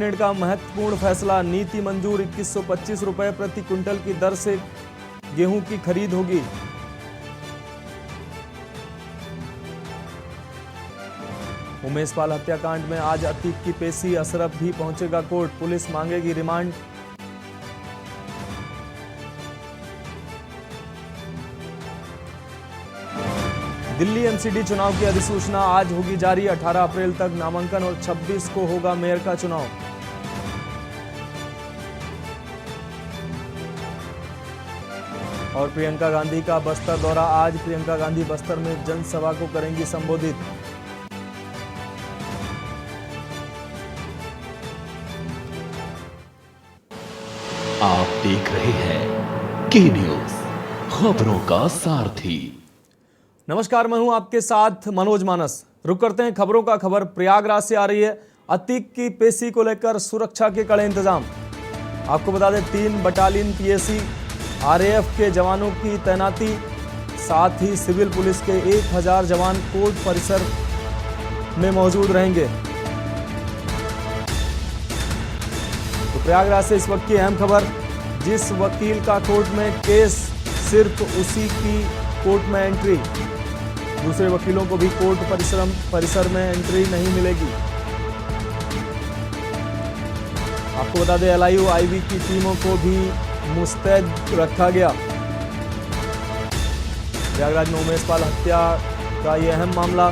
Cabinet का महत्वपूर्ण फैसला, नीति मंजूर 2125 रुपए प्रति क्विंटल की दर से गेहूं की खरीद होगी। उमेश पाल हत्याकांड में आज अतीक की पेशी, अशरफ भी पहुंचेगा कोर्ट, पुलिस मांगेगी रिमांड। दिल्ली एमसीडी चुनाव की अधिसूचना आज होगी जारी, 18 अप्रैल तक नामांकन और 26 को होगा मेयर का चुनाव। और प्रियंका गांधी का बस्तर दौरा, आज प्रियंका गांधी बस्तर में जनसभा को करेंगी संबोधित। आप देख रहे हैं के न्यूज, खबरों का सारथी। नमस्कार, मैं हूं आपके साथ मनोज मानस। रुक करते हैं खबरों का। खबर प्रयागराज से आ रही है। अतीक की पेशी को लेकर सुरक्षा के कड़े इंतजाम। आपको बता दें 3 बटालियन पीएसी आरएएफ के जवानों की तैनाती, साथ ही सिविल पुलिस के 1000 जवान कोर्ट परिसर में मौजूद रहेंगे। तो प्रयागराज से इस वक्त की अहम खबर, जिस वकील का कोर्ट में केस, सिर्फ उसी की कोर्ट में एंट्री। दूसरे वकीलों को भी कोर्ट परिसर में एंट्री नहीं मिलेगी। आपको बता दें एलआईयू आईवी की टीमों को भी मुस्तैद रखा गया। प्रयागराज में उमेश पाल हत्या का यह अहम मामला,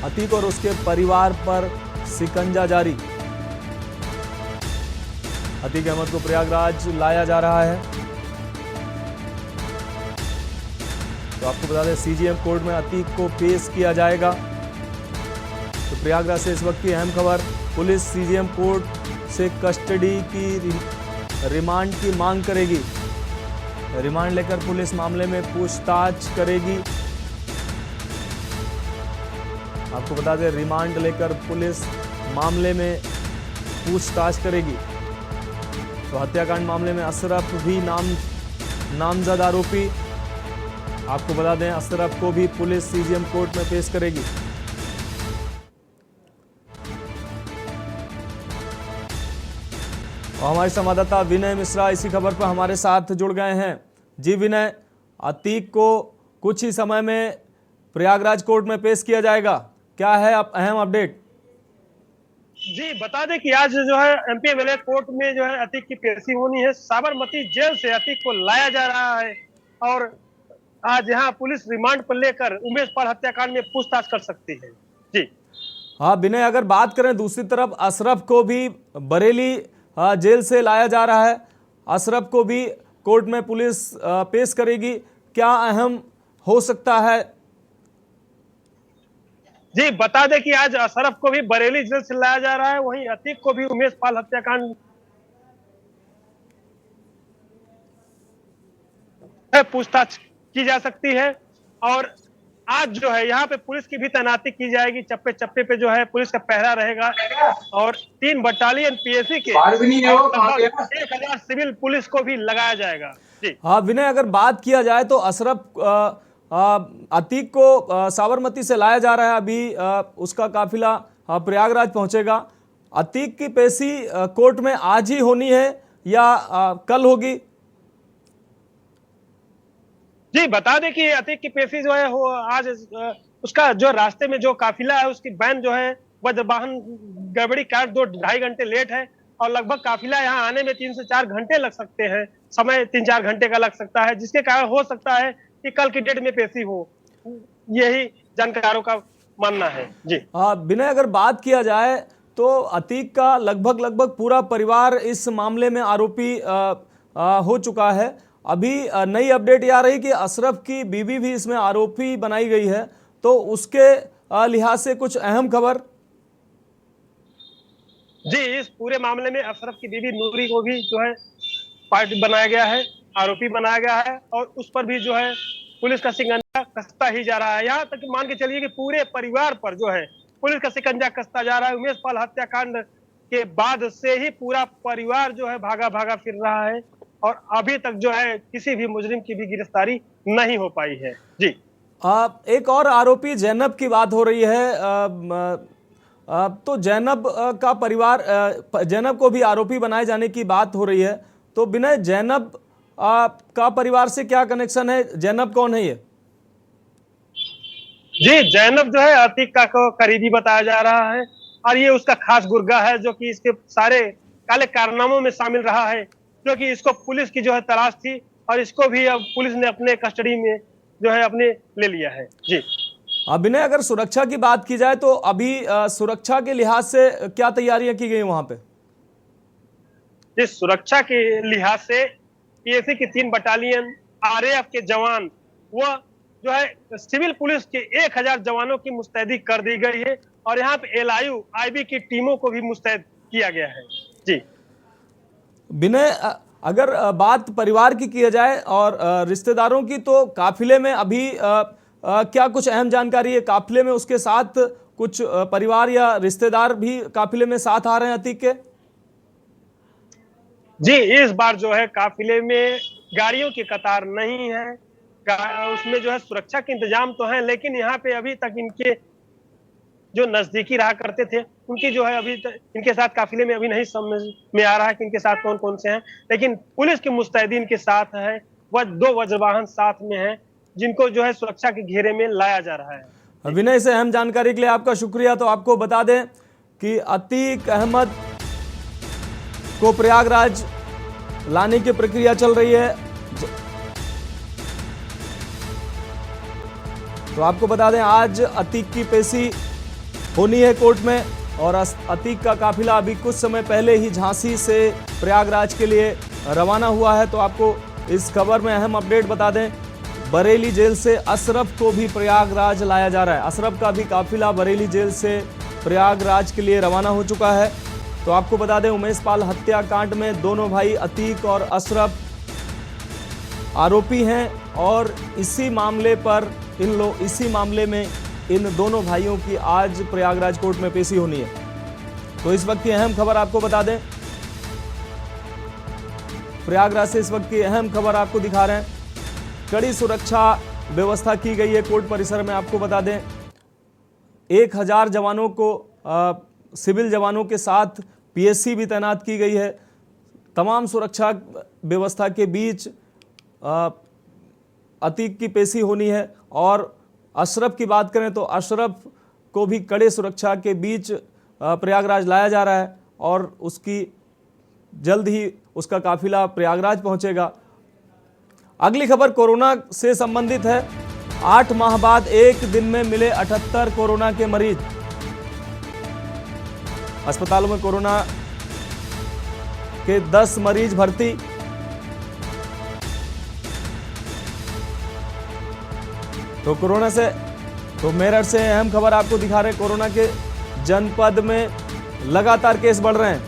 अतीक और उसके परिवार पर शिकंजा जारी। अतीक अहमद को प्रयागराज लाया जा रहा है। तो आपको बता दें सीजीएम कोर्ट में अतीक को पेश किया जाएगा। तो प्रयागराज से इस वक्त की अहम खबर, पुलिस सीजीएम कोर्ट से कस्टडी की रिमांड की मांग करेगी। रिमांड लेकर पुलिस मामले में पूछताछ करेगी। आपको बता दें रिमांड लेकर पुलिस मामले में पूछताछ करेगी। तो हत्याकांड मामले में अशरफ भी नामजद आरोपी। आपको बता दें अशरफ को भी पुलिस सीजीएम कोर्ट में पेश करेगी। और हमारे संवाददाता विनय मिश्रा इसी खबर पर हमारे साथ जुड़ गए हैं। जी विनय, अतीक को कुछ ही समय में प्रयागराज कोर्ट में पेश किया जाएगा, क्या है अहम अपडेट? जी बता दें कि आज जो है एमपी एमएलए कोर्ट में जो है अतीक की पेशी होनी है। साबरमती जेल से अतीक को लाया जा रहा है और आज यहाँ पुलिस रिमांड पर लेकर उमेश पाल हत्याकांड में पूछताछ कर सकती है। जी हाँ विनय, अगर बात करें दूसरी तरफ अशरफ को भी बरेली जेल से लाया जा रहा है, अशरफ को भी कोर्ट में पुलिस पेश करेगी, क्या अहम हो सकता है? जी बता दें कि आज अशरफ को भी बरेली जेल से लाया जा रहा है, वहीं अतीक को भी उमेश पाल हत्याकांड पूछताछ की जा सकती है। और आज जो है यहाँ पे पुलिस की भी तैनाती की जाएगी। चप्पे चप्पे पे जो है पुलिस का पहरा रहेगा और 3 बटालियन पीएसी के 1000 सिविल पुलिस को भी लगाया जाएगा। जी हाँ विनय, अगर बात किया जाए तो अशरफ अतीक को साबरमती से लाया जा रहा है। अभी उसका काफिला प्रयागराज पहुंचेगा। अतीक की पेशी कोर्ट में आज ही होनी है या कल होगी? जी बता दें कि अतीक की पेशी जो है वो आज उसका जो रास्ते में जो काफिला है उसकी वैन जो है वाहन गड़बड़ी कार 2-2.5 घंटे लेट है और लगभग काफिला यहाँ आने में 3 से 4 घंटे लग सकते हैं। समय 3-4 घंटे का लग सकता है, जिसके कारण हो सकता है कि कल की डेट में पेशी हो, यही जानकारों का मानना है। जी विनय, अगर बात किया जाए तो अतीक का लगभग पूरा परिवार इस मामले में आरोपी हो चुका है। अभी नई अपडेट ये आ रही कि अशरफ की बीवी भी इसमें आरोपी बनाई गई है, तो उसके लिहाज से कुछ अहम खबर? जी इस पूरे मामले में अशरफ की बीवी नूरी को भी जो है पार्टी बनाया गया है, आरोपी बनाया गया है और उस पर भी जो है पुलिस का शिकंजा कसता ही जा रहा है। यहाँ तक मान के चलिए कि पूरे परिवार पर जो है पुलिस का शिकंजा कसता जा रहा है। उमेश पाल हत्याकांड के बाद से ही पूरा परिवार जो है भागा भागा फिर रहा है और अभी तक जो है किसी भी मुजरिम की भी गिरफ्तारी नहीं हो पाई है। जी एक और आरोपी जैनब की बात हो रही है। तो जैनब का परिवार, जैनब को भी आरोपी बनाए जाने की बात हो रही है, तो विनय, जैनब का परिवार से क्या कनेक्शन है? जैनब कौन है ये? जी, जैनब जो है अतीक का करीबी बताया जा रहा है और ये उसका खास गुर्गा है जो कि इसके सारे काले कारनामों में शामिल रहा है, जो कि इसको पुलिस की जो है तलाश थी और इसको भी अब पुलिस ने अपने कस्टडी में जो है अपने ले लिया है। जी विनय, अगर सुरक्षा की बात की जाए तो अभी सुरक्षा के लिहाज से क्या तैयारियां की गई वहां पे? इस सुरक्षा के लिहाज से पीएसी की 3 बटालियन, आरएएफ के जवान, वो जो है सिविल पुलिस के 1000 जवानों की मुस्तैदी कर दी गई है और यहाँ पे एलआईयू आईबी की टीमों को भी मुस्तैद किया गया है। जी विनय, अगर बात परिवार की किया जाए और रिश्तेदारों की, तो काफिले में अभी क्या कुछ अहम जानकारी है? काफिले में उसके साथ कुछ परिवार या रिश्तेदार भी काफिले में साथ आ रहे हैं अतीक के? जी, इस बार जो है काफिले में गाड़ियों की कतार नहीं है, उसमें जो है सुरक्षा के इंतजाम तो है, लेकिन यहाँ पे अभी तक इनके जो नजदीकी रहा करते थे उनकी जो है अभी तक इनके साथ काफिले में अभी नहीं समझ में आ रहा है कि इनके साथ कौन कौन से हैं, लेकिन पुलिस की मुस्तैदी इनके साथ है। वह 2 वज्रवाहन साथ में हैं जिनको जो है सुरक्षा के घेरे में लाया जा रहा है। विनय, से अहम जानकारी के लिए आपका शुक्रिया। तो आपको बता दें कि अतीक अहमद को प्रयागराज लाने की प्रक्रिया चल रही है। तो आपको बता दें आज अतीक की पेशी होनी है कोर्ट में और अतीक का काफिला अभी कुछ समय पहले ही झांसी से प्रयागराज के लिए रवाना हुआ है। तो आपको इस खबर में अहम अपडेट बता दें, बरेली जेल से अशरफ को भी प्रयागराज लाया जा रहा है। अशरफ का भी काफिला बरेली जेल से प्रयागराज के लिए रवाना हो चुका है। तो आपको बता दें, उमेश पाल हत्याकांड में दोनों भाई अतीक और अशरफ आरोपी हैं और इसी मामले में इन दोनों भाइयों की आज प्रयागराज कोर्ट में पेशी होनी है। तो इस वक्त की अहम खबर आपको बता दें, प्रयागराज से इस वक्त की अहम खबर आपको दिखा रहे हैं। कड़ी सुरक्षा व्यवस्था की गई है कोर्ट परिसर में। आपको बता दें 1000 जवानों को सिविल जवानों के साथ पीएससी भी तैनात की गई है। तमाम सुरक्षा व्यवस्था के बीच अतीक की पेशी होनी है। और अशरफ की बात करें तो अशरफ को भी कड़े सुरक्षा के बीच प्रयागराज लाया जा रहा है और उसकी जल्द ही उसका काफिला प्रयागराज पहुंचेगा। अगली खबर कोरोना से संबंधित है। 8 माह बाद एक दिन में मिले 78 कोरोना के मरीज। अस्पतालों में कोरोना के 10 मरीज भर्ती। तो कोरोना से मेरठ से अहम खबर आपको दिखा रहे हैं। कोरोना के जनपद में लगातार केस बढ़ रहे हैं।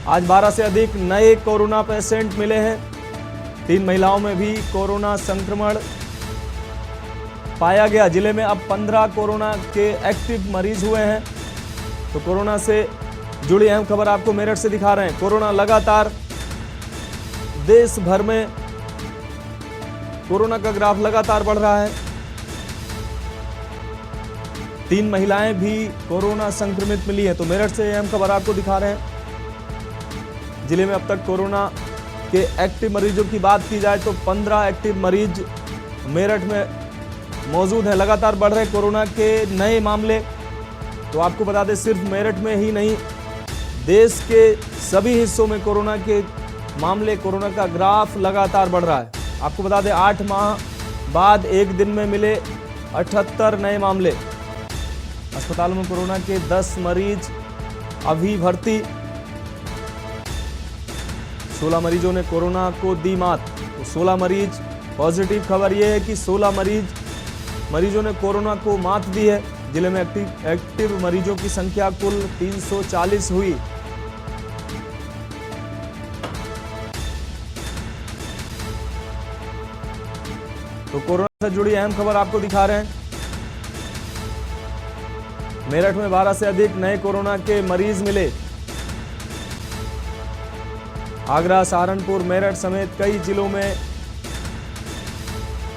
आज 12 से अधिक नए कोरोना पेशेंट मिले हैं। 3 महिलाओं में भी कोरोना संक्रमण पाया गया। जिले में अब 15 कोरोना के एक्टिव मरीज हुए हैं। तो कोरोना से जुड़ी अहम खबर आपको मेरठ से दिखा रहे हैं। कोरोना लगातार देश भर में कोरोना का ग्राफ लगातार बढ़ रहा है। 3 महिलाएं भी कोरोना संक्रमित मिली हैं। तो मेरठ से अहम खबर आपको दिखा रहे हैं। जिले में अब तक कोरोना के एक्टिव मरीजों की बात की जाए तो 15 एक्टिव मरीज मेरठ में मौजूद हैं। लगातार बढ़ रहे कोरोना के नए मामले। तो आपको बता दें सिर्फ मेरठ में ही नहीं, देश के सभी हिस्सों में कोरोना के मामले, कोरोना का ग्राफ लगातार बढ़ रहा है। आपको बता दें 8 माह बाद एक दिन में मिले 78 नए मामले। अस्पतालों में कोरोना के 10 मरीज अभी भर्ती। 16 मरीजों ने कोरोना को दी मात। तो 16 मरीज, पॉजिटिव खबर यह है कि 16 मरीजों ने कोरोना को मात दी है। जिले में एक्टिव मरीजों की संख्या कुल 340 हुई। तो कोरोना से जुड़ी अहम खबर आपको दिखा रहे हैं। मेरठ में 12 से अधिक नए कोरोना के मरीज मिले। आगरा, सहारनपुर, मेरठ समेत कई जिलों में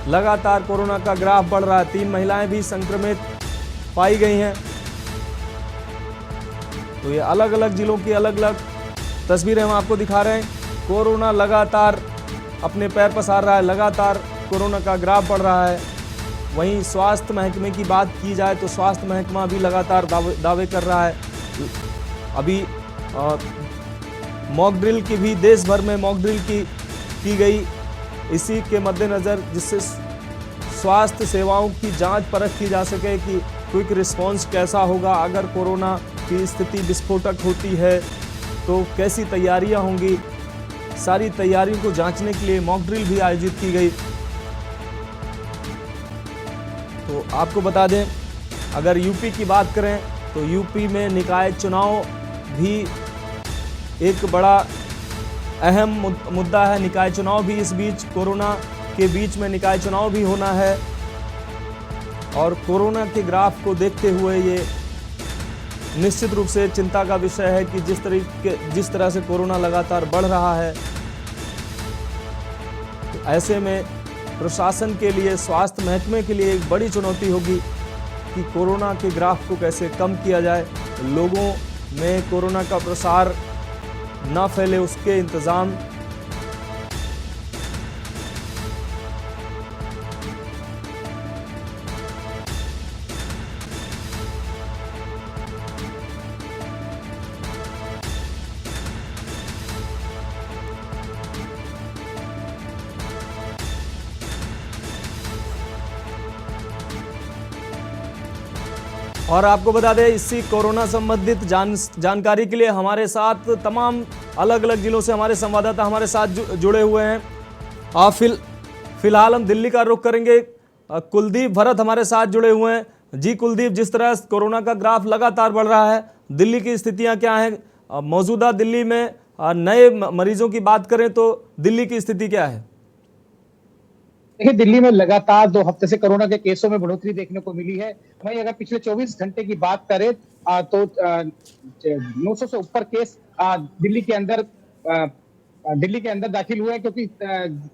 लगातार कोरोना का ग्राफ बढ़ रहा है। 3 महिलाएं भी संक्रमित पाई गई हैं। तो ये अलग अलग जिलों की अलग अलग तस्वीरें हम आपको दिखा रहे हैं। कोरोना लगातार अपने पैर पसार रहा है, लगातार कोरोना का ग्राफ बढ़ रहा है। वहीं स्वास्थ्य महकमे की बात की जाए तो स्वास्थ्य महकमा भी लगातार दावे कर रहा है। अभी मॉक ड्रिल की भी देश भर में मॉक ड्रिल की गई, इसी के मद्देनज़र, जिससे स्वास्थ्य सेवाओं की जांच परख की जा सके कि क्विक रिस्पांस कैसा होगा। अगर कोरोना की स्थिति विस्फोटक होती है तो कैसी तैयारियां होंगी। सारी तैयारियों को जांचने के लिए मॉक ड्रिल भी आयोजित की गई। तो आपको बता दें, अगर यूपी की बात करें तो यूपी में निकाय चुनाव भी एक बड़ा अहम मुद्दा है। निकाय चुनाव भी इस बीच, कोरोना के बीच में निकाय चुनाव भी होना है। और कोरोना के ग्राफ को देखते हुए ये निश्चित रूप से चिंता का विषय है कि जिस तरह से कोरोना लगातार बढ़ रहा है, तो ऐसे में प्रशासन के लिए, स्वास्थ्य महकमे के लिए एक बड़ी चुनौती होगी कि कोरोना के ग्राफ को कैसे कम किया जाए, लोगों में कोरोना का प्रसार न फैले, उसके इंतजाम। और आपको बता दें, इसी कोरोना संबंधित जानकारी के लिए हमारे साथ तमाम अलग अलग जिलों से हमारे संवाददाता हमारे साथ जुड़े हुए हैं। फिलहाल हम दिल्ली का रुख करेंगे। कुलदीप भरत हमारे साथ जुड़े हुए हैं। जी कुलदीप, जिस तरह कोरोना का ग्राफ लगातार बढ़ रहा है, दिल्ली की स्थितियां क्या हैं? मौजूदा दिल्ली में नए मरीजों की बात करें तो दिल्ली की स्थिति क्या है? देखिए, दिल्ली में लगातार 2 हफ्ते से कोरोना के केसों में बढ़ोतरी देखने को मिली है। वहीं अगर पिछले 24 घंटे की बात करें तो 900 से ऊपर केस दिल्ली के अंदर दाखिल हुए हैं, क्योंकि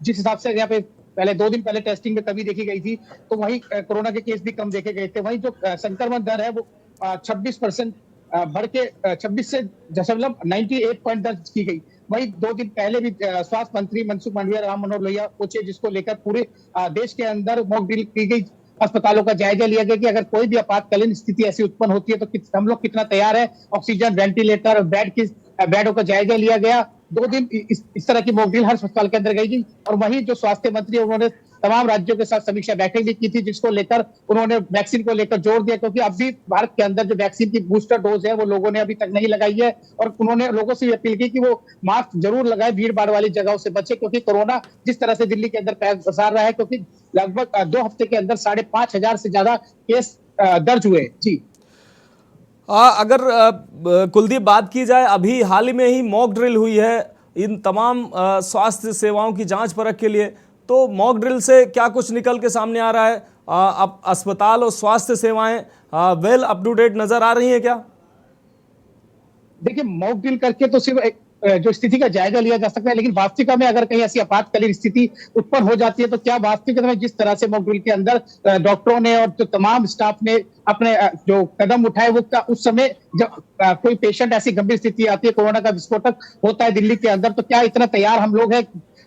जिस हिसाब से यहाँ पे पहले 2 दिन पहले टेस्टिंग में कमी देखी गई थी, तो वहीं कोरोना के केस भी कम देखे गए थे। वहीं जो संक्रमण दर है वो 26% बढ़ के 26.98 पॉइंट दर्ज की गई। वहीं 2 दिन पहले भी स्वास्थ्य मंत्री मनसुख मांडविया, राम मनोहर लोहिया पूछे, जिसको लेकर पूरे देश के अंदर मॉक ड्रिल की गई। अस्पतालों का जायजा लिया गया कि अगर कोई भी आपातकालीन स्थिति ऐसी उत्पन्न होती है तो हम लोग कितना तैयार है। ऑक्सीजन, वेंटिलेटर, बेडों का जायजा लिया गया। 2 दिन इस तरह की मॉक ड्रिल हर अस्पताल के अंदर गई थी। और वहीं जो स्वास्थ्य मंत्री, उन्होंने तमाम राज्यों के साथ समीक्षा बैठक भी की थी, जिसको लेकर उन्होंने वैक्सीन को लेकर जोर दिया, क्योंकि अभी भारत के अंदर जो वैक्सीन की बूस्टर डोज है वो लोगों ने अभी तक नहीं लगाई है। और उन्होंने लोगों से अपील की कि वो मास्क जरूर लगाए, भीड़ भाड़ वाली जगहों से बचे, क्योंकि कोरोना जिस तरह से दिल्ली के अंदर पैर पसार रहा है, क्योंकि लगभग 2 हफ्ते के अंदर 5,500 से ज्यादा केस दर्ज हुए। जी अगर कुलदीप बात की जाए, अभी हाल ही में ही मॉक ड्रिल हुई है इन तमाम स्वास्थ्य सेवाओं की जांच परख के लिए, तो मॉक ड्रिल से क्या कुछ निकल के सामने आ रहा है? अब अस्पताल और स्वास्थ्य सेवाएं वेल अप टू डेट नजर आ रही हैं क्या? देखिए, मॉक ड्रिल करके तो सिर्फ जो स्थिति का जायजा लिया जा सकता है, लेकिन वास्तविकता में अगर कहीं ऐसी आपातकालीन स्थिति उत्पन्न हो जाती है तो क्या वास्तविकता में जिस तरह से मॉक ड्रिल के अंदर डॉक्टरों ने और जो तमाम स्टाफ ने अपने जो कदम उठाए, वो उस समय जब कोई पेशेंट ऐसी गंभीर स्थिति आती है, कोरोना का विस्फोटक होता है दिल्ली के अंदर, तो क्या इतना तैयार हम लोग हैं?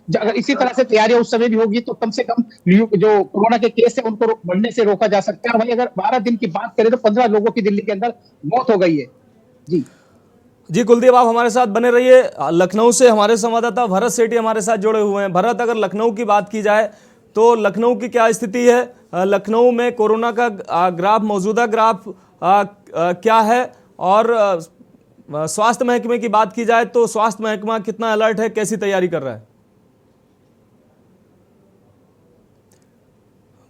अगर इसी तरह से तैयारियां उस समय भी होगी तो कम से कम जो कोरोना के केस है उनको बढ़ने से रोका जा सकता है। वहीं अगर 12 दिन की बात करें तो 15 लोगों की दिल्ली के अंदर मौत हो गई है। जी कुलदीप, आप हमारे साथ बने रहिए। लखनऊ से हमारे संवाददाता भरत सेठी हमारे साथ जुड़े हुए हैं। भरत, अगर लखनऊ की बात की जाए तो लखनऊ की क्या स्थिति है? लखनऊ में कोरोना का ग्राफ, मौजूदा ग्राफ क्या है? और स्वास्थ्य महकमे की बात की जाए तो स्वास्थ्य महकमा कितना अलर्ट है, कैसी तैयारी कर रहा है?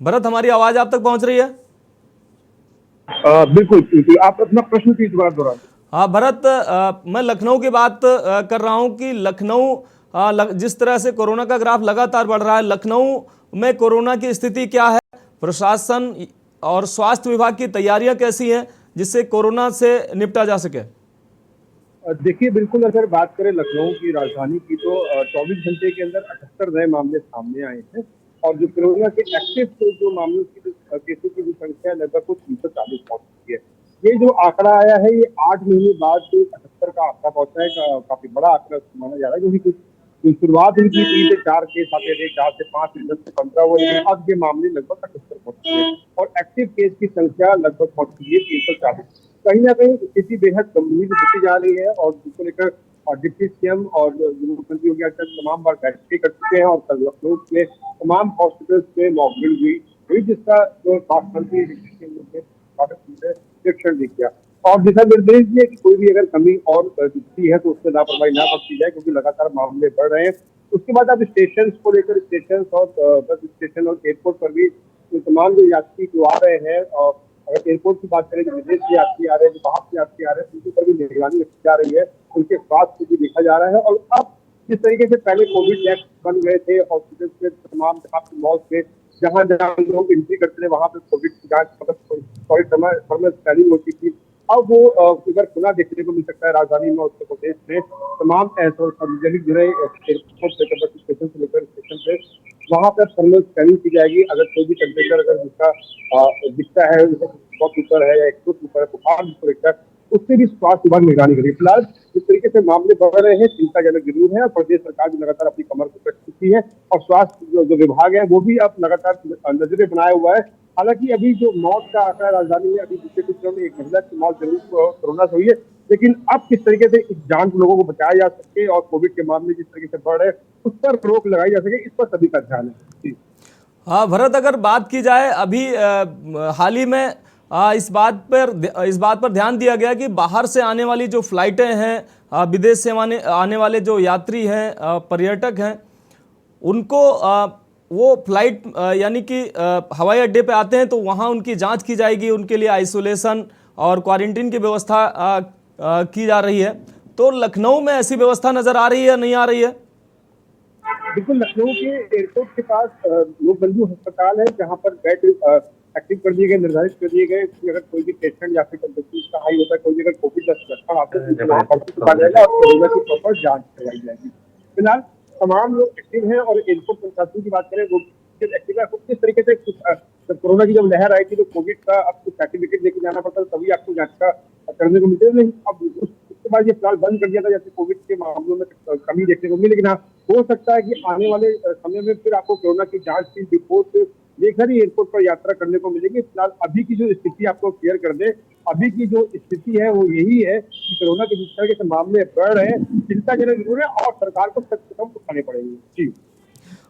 भरत, हमारी आवाज आप तक पहुंच रही है? बिल्कुल, आप अपना प्रश्न की बार दोहराएं। हाँ भरत, मैं लखनऊ की बात कर रहा हूं कि लखनऊ जिस तरह से कोरोना का ग्राफ लगातार बढ़ रहा है, लखनऊ में कोरोना की स्थिति क्या है? प्रशासन और स्वास्थ्य विभाग की तैयारियां कैसी हैं जिससे कोरोना से निपटा जा सके? देखिए, बिल्कुल अगर बात करें लखनऊ की, राजधानी की, तो 24 घंटे के अंदर 78 नए मामले सामने आए हैं। और जो कोरोना के एक्टिव जो मामलों की केसों की जो संख्या है लगभग कुछ 340 पहुंच चुकी है। ये जो आंकड़ा आया है ये 8 महीने बाद जो 78 का आंकड़ा पहुंचा है, काफी बड़ा आंकड़ा माना जा रहा है, क्योंकि कुछ शुरुआत हुई थी 3 से 4 केस आते थे, 4 से 5, 10 से 15 हुए, लेकिन अब ये मामले लगभग 78 पहुंच चुके हैं और एक्टिव केस की संख्या लगभग पहुंच चुकी है 340। कहीं ना कहीं स्थिति बेहद गंभीर होती जा रही है और जिसको लेकर डिप्टी सीएम और मुख्यमंत्री योगी आदित्यनाथ तमाम बार बैठकें कर चुके हैं और कल लखनऊ में तमाम हॉस्पिटल्स में मॉकड्रिल हुई जिसका जो स्वास्थ्य मंत्री निरीक्षण भी किया और दिशा निर्देश दिए कि कोई भी अगर कमी और दिखती है तो उससे लापरवाही ना बरती जाए, क्योंकि लगातार मामले बढ़ रहे हैं। उसके बाद अब स्टेशन को लेकर स्टेशन और बस स्टेशन और एयरपोर्ट पर भी तमाम जो यात्री जो आ रहे हैं, और अगर एयरपोर्ट की बात करें जो विदेश से यात्री आ रहे हैं, जो बाहर से यात्री आ रहे हैं, उनके ऊपर भी निगरानी रखी जा रही है, उनके स्वास्थ्य को भी देखा जा रहा है। और अब जिस तरीके से पहले कोविड टैक्स बन गए थे हॉस्पिटल में, तमाम मॉल में जहाँ लोग एंट्री करते थे वहां पे कोविड की जांच थर्मल स्कैनिंग होती थी, अब वो इधर खुला देखने को मिल सकता है राजधानी में, उत्तर प्रदेश में तमाम सार्वजनिक जो है एयरपोर्ट स्टेशन से लेकर स्टेशन पे वहां पर थर्मल स्कैनिंग की जाएगी। अगर कोई भी टेम्परेचर अगर जिसका दिखता है, बहुत ऊपर है या 100 ऊपर है, बुखार जिसको दिखता है, उससे भी स्वास्थ्य विभाग निगरानी करेगी। फिलहाल जिस तरीके से मामले बढ़ रहे हैं चिंताजनक जरूर है और प्रदेश सरकार भी लगातार अपनी कमर को कस चुकी है और स्वास्थ्य जो विभाग है वो भी अब लगातार नजरें बनाए हुआ है। हालांकि अभी जो मौत का आंकड़ा राजधानी में अभी पिछले कुछ दिनों में एक महिला की मौत जरूर कोरोना से हुई है, लेकिन अब किस तरीके से इस जान लोगों को बचाया जा सके और कोविड के मामले जिस तरीके से बढ़ रहे हैं उस पर रोक लगाई जा सके, इस पर सभी का ध्यान है। हाँ भरत, अगर बात की जाए अभी हाल ही में इस बात पर ध्यान दिया गया कि बाहर से आने वाली जो फ्लाइटें हैं, विदेश से आने वाले जो यात्री हैं, पर्यटक हैं, उनको वो फ्लाइट यानी कि हवाई अड्डे पे आते हैं तो वहाँ उनकी जांच की जाएगी, उनके लिए आइसोलेशन और क्वारंटीन की व्यवस्था की जा रही है। तो लखनऊ में ऐसी व्यवस्था नजर आ रही है, नहीं आ रही है? बिल्कुल, लखनऊ के एयरपोर्ट के पास लोक बंधु अस्पताल है जहाँ पर बेड एक्टिव कर दिए गए, निर्धारित कर दिए गए कि अगर कोई भी पेशेंट या फिर टेम्परेचर का हाई होता है, कोई भी अगर कोविड लक्षण आता है तो वहाँ पर जाएगा और कोरोना की प्रॉपर जांच करवाई जाएगी। फिलहाल तमाम लोग एक्टिव हैं और एयरपोर्ट प्रशासन की बात करें वो एक्टिव है। किस तरीके से कोरोना की जब लहर आई थी तो कोविड का आपको सर्टिफिकेट लेके जाना पड़ता था, तभी आपको जांच का करने को मिलता है। नहीं, अब उसके बाद ये फिलहाल बंद कर दिया था, जैसे कोविड के मामलों में कमी देखने को मिली। लेकिन हाँ, हो सकता है कि आने वाले समय में फिर आपको कोरोना की जांच की रिपोर्ट लेकर ही एयरपोर्ट पर यात्रा करने को मिलेगी। फिलहाल अभी की जो स्थिति आपको क्लियर कर दे, अभी की जो स्थिति है वो यही है कि कोरोना के जिस तरह के मामले बढ़ रहे हैं, चिंताजनक जरूर है और सरकार को सख्त कदम उठाने पड़ेंगे। जी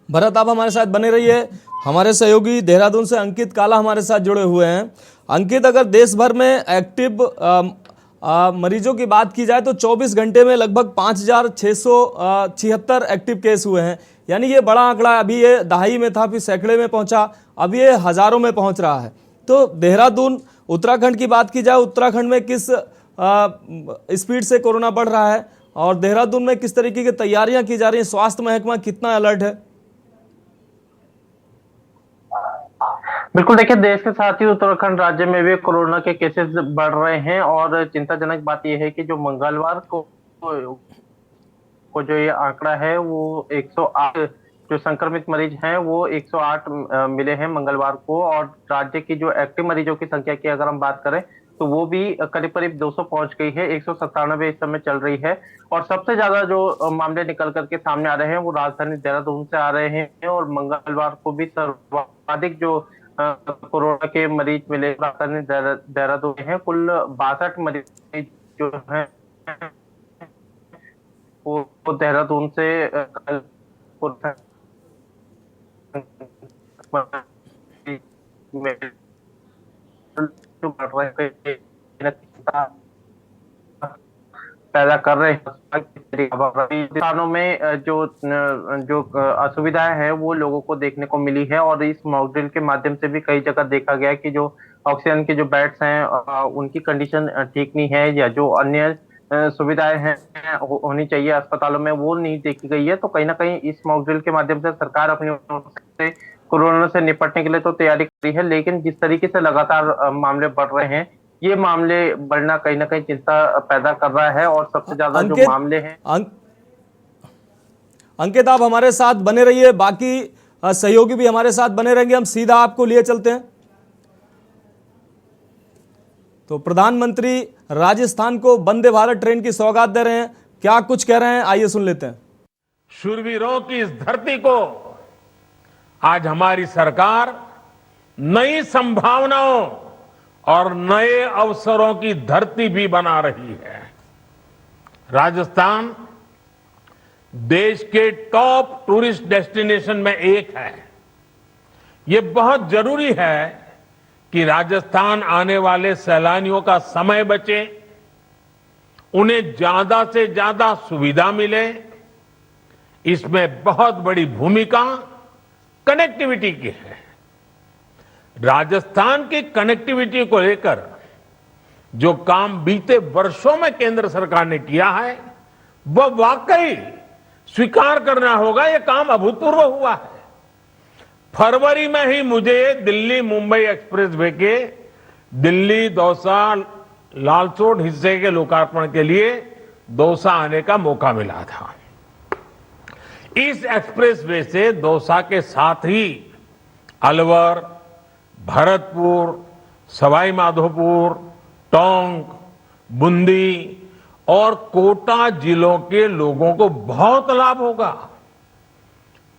भरत, आप हमारे साथ बने रहिए। हमारे सहयोगी देहरादून से अंकित काला हमारे साथ जुड़े हुए हैं। अंकित, अगर देश भर में एक्टिव मरीजों की बात की जाए तो 24 घंटे में लगभग 5,676 एक्टिव केस हुए हैं, यानी ये बड़ा आंकड़ा है। अभी ये दहाई में था, फिर सैकड़े में पहुंचा, अब ये हजारों में पहुंच रहा है। तो देहरादून, उत्तराखंड की बात की जाए, उत्तराखंड में किस स्पीड से कोरोना बढ़ रहा है और देहरादून में किस तरीके की तैयारियां की जा रही हैं? स्वास्थ्य महकमा कितना अलर्ट है? बिल्कुल, देखिए, देश के साथ ही उत्तराखंड राज्य में भी कोरोना के केसेस बढ़ रहे हैं और चिंताजनक बात यह है कि जो मंगलवार को जो ये आंकड़ा है वो 108 जो संक्रमित मरीज हैं वो 108 मिले हैं मंगलवार को। और राज्य की जो एक्टिव मरीजों की संख्या की अगर हम बात करें तो वो भी करीब करीब 200 पहुंच गई है, 197 इस समय चल रही है। और सबसे ज्यादा जो मामले निकल करके सामने आ रहे हैं वो राजधानी देहरादून से आ रहे हैं और मंगलवार को भी सर्वाधिक जो कोरोना के मरीज मिले राजधानी देहरादून हैं। कुल 62 मरीज जो हैं वो देहरादून से पैदा कर रहे हैं। स्थानों में जो असुविधाएं हैं वो लोगों को देखने को मिली है और इस मॉक ड्रिल के माध्यम से भी कई जगह देखा गया है कि जो ऑक्सीजन के जो बेड्स हैं उनकी कंडीशन ठीक नहीं है या जो अन्य सुविधाएं हैं होनी चाहिए अस्पतालों में वो नहीं देखी गई है। तो कहीं ना कहीं इस मॉक ड्रिल के माध्यम से सरकार अपनी ओर से कोरोना से निपटने के लिए तो तैयारी कर रही है, लेकिन जिस तरीके से लगातार मामले बढ़ रहे हैं ये मामले बढ़ना कहीं ना कहीं चिंता पैदा कर रहा है। और सबसे ज्यादा जो मामले हैं अंकित, आप हमारे साथ बने रहिए, बाकी सहयोगी भी हमारे साथ बने रहेंगे। हम सीधा आपको लिए चलते हैं। तो प्रधानमंत्री राजस्थान को वंदे भारत ट्रेन की सौगात दे रहे हैं, क्या कुछ कह रहे हैं आइए सुन लेते हैं। शूरवीरों की इस धरती को आज हमारी सरकार नई संभावनाओं और नए अवसरों की धरती भी बना रही है। राजस्थान देश के टॉप टूरिस्ट डेस्टिनेशन में एक है। ये बहुत जरूरी है कि राजस्थान आने वाले सैलानियों का समय बचे, उन्हें ज्यादा से ज्यादा सुविधा मिले। इसमें बहुत बड़ी भूमिका कनेक्टिविटी की है। राजस्थान की कनेक्टिविटी को लेकर जो काम बीते वर्षों में केंद्र सरकार ने किया है, वह वाकई स्वीकार करना होगा, यह काम अभूतपूर्व हुआ है। फरवरी में ही मुझे दिल्ली मुंबई एक्सप्रेसवे के दिल्ली दौसा लालसोट हिस्से के लोकार्पण के लिए दौसा आने का मौका मिला था। इस एक्सप्रेसवे से दौसा के साथ ही अलवर, भरतपुर, सवाई माधोपुर, टोंक, बूंदी और कोटा जिलों के लोगों को बहुत लाभ होगा।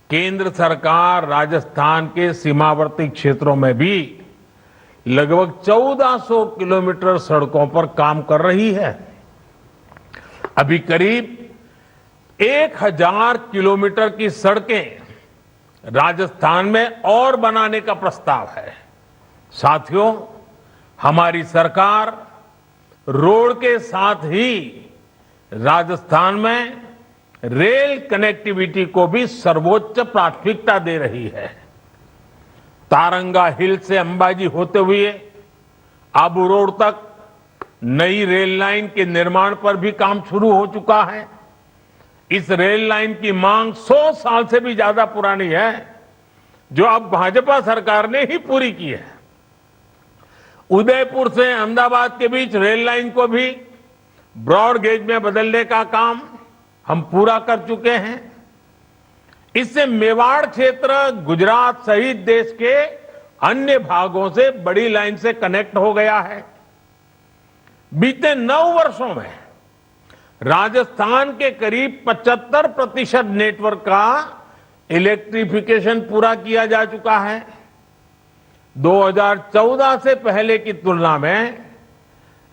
केंद्र सरकार राजस्थान के सीमावर्ती क्षेत्रों में भी लगभग 1400 किलोमीटर सड़कों पर काम कर रही है। अभी करीब 1000 किलोमीटर की सड़कें राजस्थान में और बनाने का प्रस्ताव है। साथियों, हमारी सरकार रोड के साथ ही राजस्थान में रेल कनेक्टिविटी को भी सर्वोच्च प्राथमिकता दे रही है। तारंगा हिल से अंबाजी होते हुए आबू रोड तक नई रेल लाइन के निर्माण पर भी काम शुरू हो चुका है। इस रेल लाइन की मांग 100 साल से भी ज्यादा पुरानी है, जो अब भाजपा सरकार ने ही पूरी की है। उदयपुर से अहमदाबाद के बीच रेल लाइन को भी ब्रॉड गेज में बदलने का काम हम पूरा कर चुके हैं। इससे मेवाड़ क्षेत्र गुजरात सहित देश के अन्य भागों से बड़ी लाइन से कनेक्ट हो गया है। बीते 9 वर्षों में राजस्थान के करीब 75% नेटवर्क का इलेक्ट्रिफिकेशन पूरा किया जा चुका है। 2014 से पहले की तुलना में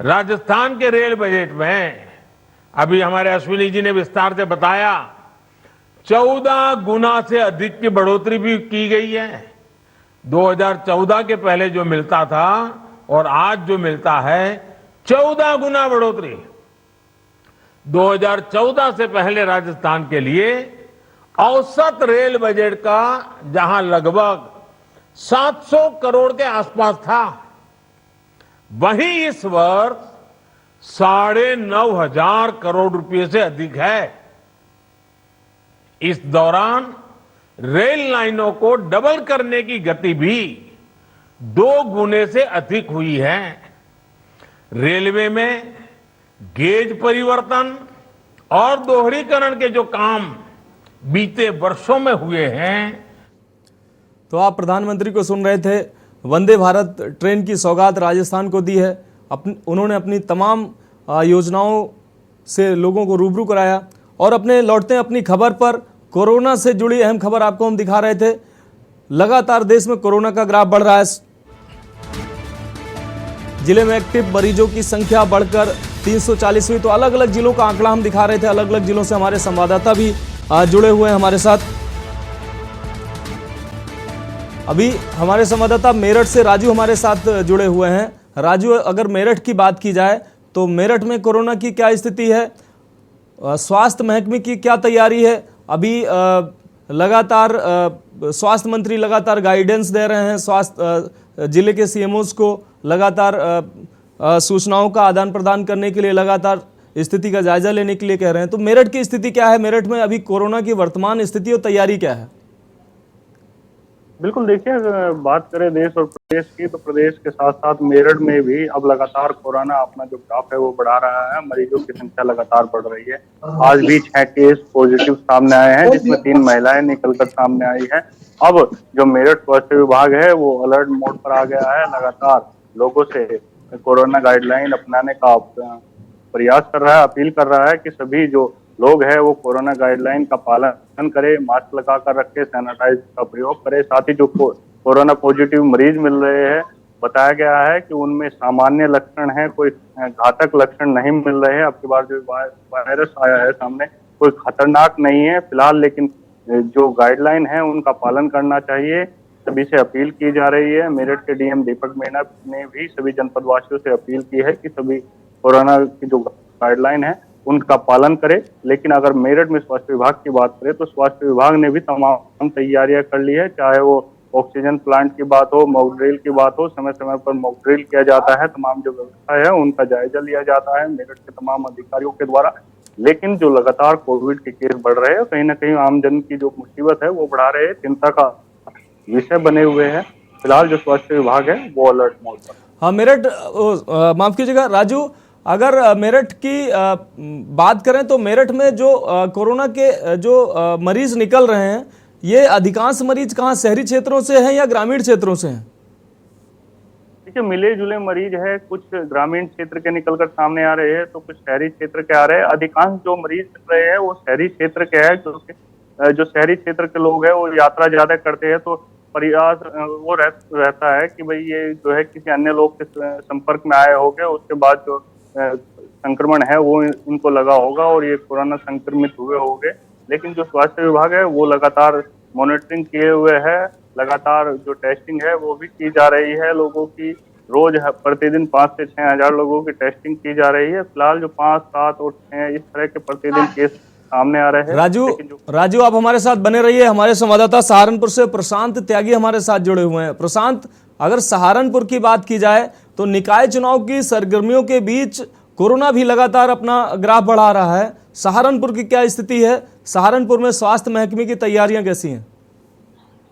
राजस्थान के रेल बजट में, अभी हमारे अश्विनी जी ने विस्तार से बताया, 14 गुना से अधिक की बढ़ोतरी भी की गई है। 2014 के पहले जो मिलता था और आज जो मिलता है, 14 गुना बढ़ोतरी। 2014 से पहले राजस्थान के लिए औसत रेल बजट का जहां लगभग 700 करोड़ के आसपास था, वहीं इस वर्ष 9,500 करोड़ रुपए से अधिक है। इस दौरान रेल लाइनों को डबल करने की गति भी 2 गुने से अधिक हुई है। रेलवे में गेज परिवर्तन और दोहरीकरण के जो काम बीते वर्षों में हुए हैं। तो आप प्रधानमंत्री को सुन रहे थे। वंदे भारत ट्रेन की सौगात राजस्थान को दी है। उन्होंने अपनी तमाम योजनाओं से लोगों को रूबरू कराया और अपने लौटते अपनी खबर पर कोरोना से जुड़ी अहम खबर आपको हम दिखा रहे थे। लगातार देश में कोरोना का ग्राफ बढ़ रहा है। जिले में एक्टिव मरीजों की संख्या बढ़कर 340 हुई। तो अलग अलग जिलों का आंकड़ा हम दिखा रहे थे। अलग अलग जिलों से हमारे संवाददाता भी जुड़े हुए हैं हमारे साथ। अभी हमारे संवाददाता मेरठ से राजू हमारे साथ जुड़े हुए हैं। राजू, अगर मेरठ की बात की जाए तो मेरठ में कोरोना की क्या स्थिति है, स्वास्थ्य महकमे की क्या तैयारी है? अभी लगातार स्वास्थ्य मंत्री लगातार गाइडेंस दे रहे हैं, स्वास्थ्य जिले के सीएमओस को लगातार सूचनाओं का आदान प्रदान करने के लिए, लगातार स्थिति का जायजा लेने के लिए कह रहे हैं। तो मेरठ की स्थिति क्या है? मेरठ में अभी कोरोना की वर्तमान स्थिति और तैयारी क्या है? बिल्कुल, देखिए अगर बात करें देश और प्रदेश की, तो प्रदेश के साथ साथ मेरठ में भी अब लगातार कोरोना अपना जो ग्राफ है वो बढ़ा रहा है। मरीजों की संख्या लगातार बढ़ रही है। आज भी 6 केस पॉजिटिव सामने आए हैं, जिसमें 3 महिलाएं निकलकर सामने आई है। अब जो मेरठ स्वास्थ्य विभाग है वो अलर्ट मोड पर आ गया है। लगातार लोगों से कोरोना गाइडलाइन अपनाने का प्रयास कर रहा है, अपील कर रहा है कि सभी जो लोग हैं वो कोरोना गाइडलाइन का पालन करें, मास्क लगा कर रखे, सैनिटाइज का प्रयोग करें। साथ ही जो कोरोना पॉजिटिव मरीज मिल रहे हैं, बताया गया है कि उनमें सामान्य लक्षण है, कोई घातक लक्षण नहीं मिल रहे हैं। अब की बार जो वायरस आया है सामने कोई खतरनाक नहीं है फिलहाल, लेकिन जो गाइडलाइन है उनका पालन करना चाहिए, सभी से अपील की जा रही है। मेरठ के डीएम दीपक मीणा ने भी सभी जनपद वासियों से अपील की है कि सभी कोरोना की जो गाइडलाइन है उनका पालन करें। लेकिन अगर मेरठ में स्वास्थ्य विभाग की बात करें तो स्वास्थ्य विभाग ने भी तमाम तैयारियां कर ली है, चाहे वो ऑक्सीजन प्लांट की बात हो, मॉक ड्रिल की बात हो, समय समय पर मॉक ड्रिल किया जाता है, तमाम जो व्यवस्था है उनका जायजा लिया जाता है मेरठ के तमाम अधिकारियों के द्वारा। लेकिन जो लगातार कोविड के केस बढ़ रहे हैं, कहीं ना कहीं आमजन की जो मुसीबत है वो बढ़ा रहे हैं, चिंता का विषय बने हुए हैं। फिलहाल जो स्वास्थ्य विभाग है वो अलर्ट मोड पर। हाँ, मेरठ, माफ कीजिएगा राजू, अगर मेरठ की बात करें तो मेरठ में जो कोरोना के जो मरीज निकल रहे हैं, ये अधिकांश मरीज कहाँ शहरी क्षेत्रों से हैं या ग्रामीण क्षेत्रों से हैं? देखिए, मिले जुले मरीज है, कुछ ग्रामीण क्षेत्र के निकलकर सामने आ रहे हैं तो कुछ शहरी क्षेत्र के आ रहे हैं। अधिकांश जो मरीज मिल रहे हैं वो शहरी क्षेत्र के हैं, क्योंकि जो शहरी क्षेत्र के लोग हैं वो यात्रा ज्यादा करते हैं, तो प्रयास वो रहता है कि भाई ये जो है किसी अन्य लोग के संपर्क में आए होंगे, उसके बाद जो संक्रमण है वो इनको लगा होगा और ये कोरोना संक्रमित हुए होंगे। लेकिन जो स्वास्थ्य विभाग है वो लगातार मॉनिटरिंग किए हुए है, लगातार जो टेस्टिंग है वो भी की जा रही है लोगों की। रोज प्रतिदिन 5 से 6 हजार लोगों की टेस्टिंग की जा रही है। फिलहाल जो 5, 7 और 6 इस तरह के प्रतिदिन केस सामने आ रहे हैं। राजू आप हमारे साथ बने रहिए। हमारे संवाददाता सहारनपुर से प्रशांत त्यागी हमारे साथ जुड़े हुए हैं। प्रशांत, अगर सहारनपुर की बात की जाए तो निकाय चुनाव की सरगर्मियों के बीच कोरोना भी लगातार अपना ग्राफ बढ़ा रहा है। सहारनपुर की क्या स्थिति है? सहारनपुर में स्वास्थ्य महकमे की तैयारियां कैसी हैं?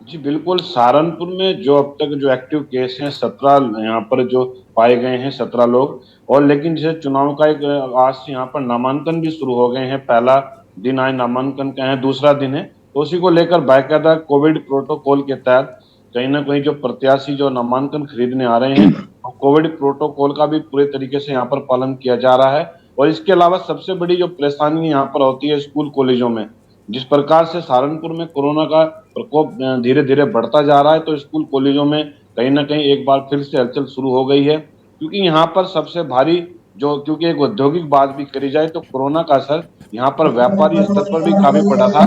जी बिल्कुल, सहारनपुर में जो अब तक जो एक्टिव केस हैं 17 यहाँ पर जो पाए गए हैं, 17 लोग। और लेकिन जैसे चुनाव का एक आज से यहाँ पर नामांकन भी शुरू हो गए हैं। पहला दिन आज नामांकन का है, दूसरा दिन है, तो उसी को लेकर बाकायदा कोविड प्रोटोकॉल के तहत कहीं ना कहीं जो प्रत्याशी जो नामांकन खरीदने आ रहे हैं कोविड प्रोटोकॉल का भी पूरे तरीके से यहाँ पर पालन किया जा रहा है। और इसके अलावा सबसे बड़ी जो परेशानी यहाँ पर होती है स्कूल कॉलेजों में, जिस प्रकार से सहारनपुर में कोरोना का प्रकोप धीरे धीरे बढ़ता जा रहा है, तो स्कूल कॉलेजों में कहीं ना कहीं एक बार फिर से हलचल शुरू हो गई है। क्योंकि यहाँ पर सबसे भारी जो, क्योंकि एक औद्योगिक बात भी करी जाए तो कोरोना का असर यहाँ पर व्यापारी स्तर पर भी काफी पड़ा था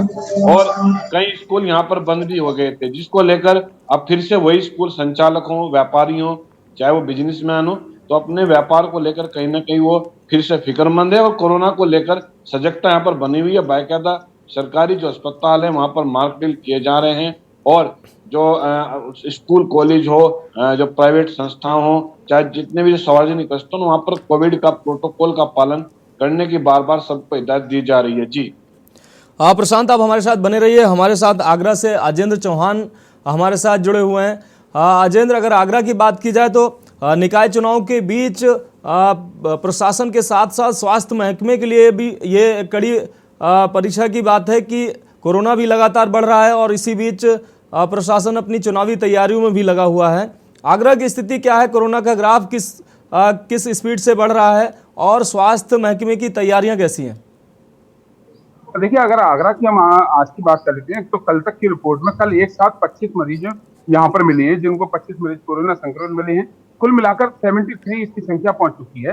और कई स्कूल यहाँ पर बंद भी हो गए थे, जिसको लेकर अब फिर से वही स्कूल संचालक हो, व्यापारी हो, चाहे वो बिजनेसमैन हो, तो अपने व्यापार को लेकर कहीं ना कहीं वो फिर से फिक्रमंद है और कोरोना को लेकर सजगता यहाँ पर बनी हुई है। बाकायदा सरकारी जो अस्पताल है वहां पर मार्क ड्रिल किए जा रहे हैं और जो स्कूल कॉलेज हो, जो प्राइवेट संस्था हो, चाहे जितने भी सार्वजनिक स्थल वहां पर कोविड का प्रोटोकॉल का पालन करने की बार बार सबको हिदायत दी जा रही है। जी प्रशांत, आप हमारे साथ बने रहिए। हमारे साथ आगरा से अजेंद्र चौहान हमारे साथ जुड़े हुए हैं। अजेंद्र, अगर आगरा की बात की जाए तो निकाय चुनाव के बीच प्रशासन के साथ साथ स्वास्थ्य महकमे के लिए भी ये कड़ी परीक्षा की बात है कि कोरोना भी लगातार बढ़ रहा है और इसी बीच प्रशासन अपनी चुनावी तैयारियों में भी लगा हुआ है। आगरा की स्थिति क्या है? कोरोना का ग्राफ किस स्पीड से बढ़ रहा है और स्वास्थ्य महकमे की तैयारियां कैसी हैं? देखिए, अगर आगरा की हम आज की बात कर लेते हैं तो कल तक की रिपोर्ट में कल एक साथ 25 मरीज यहाँ पर मिले हैं, जिनको 25 मरीज कोरोना संक्रमण मिले हैं। कुल मिलाकर 73 इसकी संख्या पहुंच चुकी है।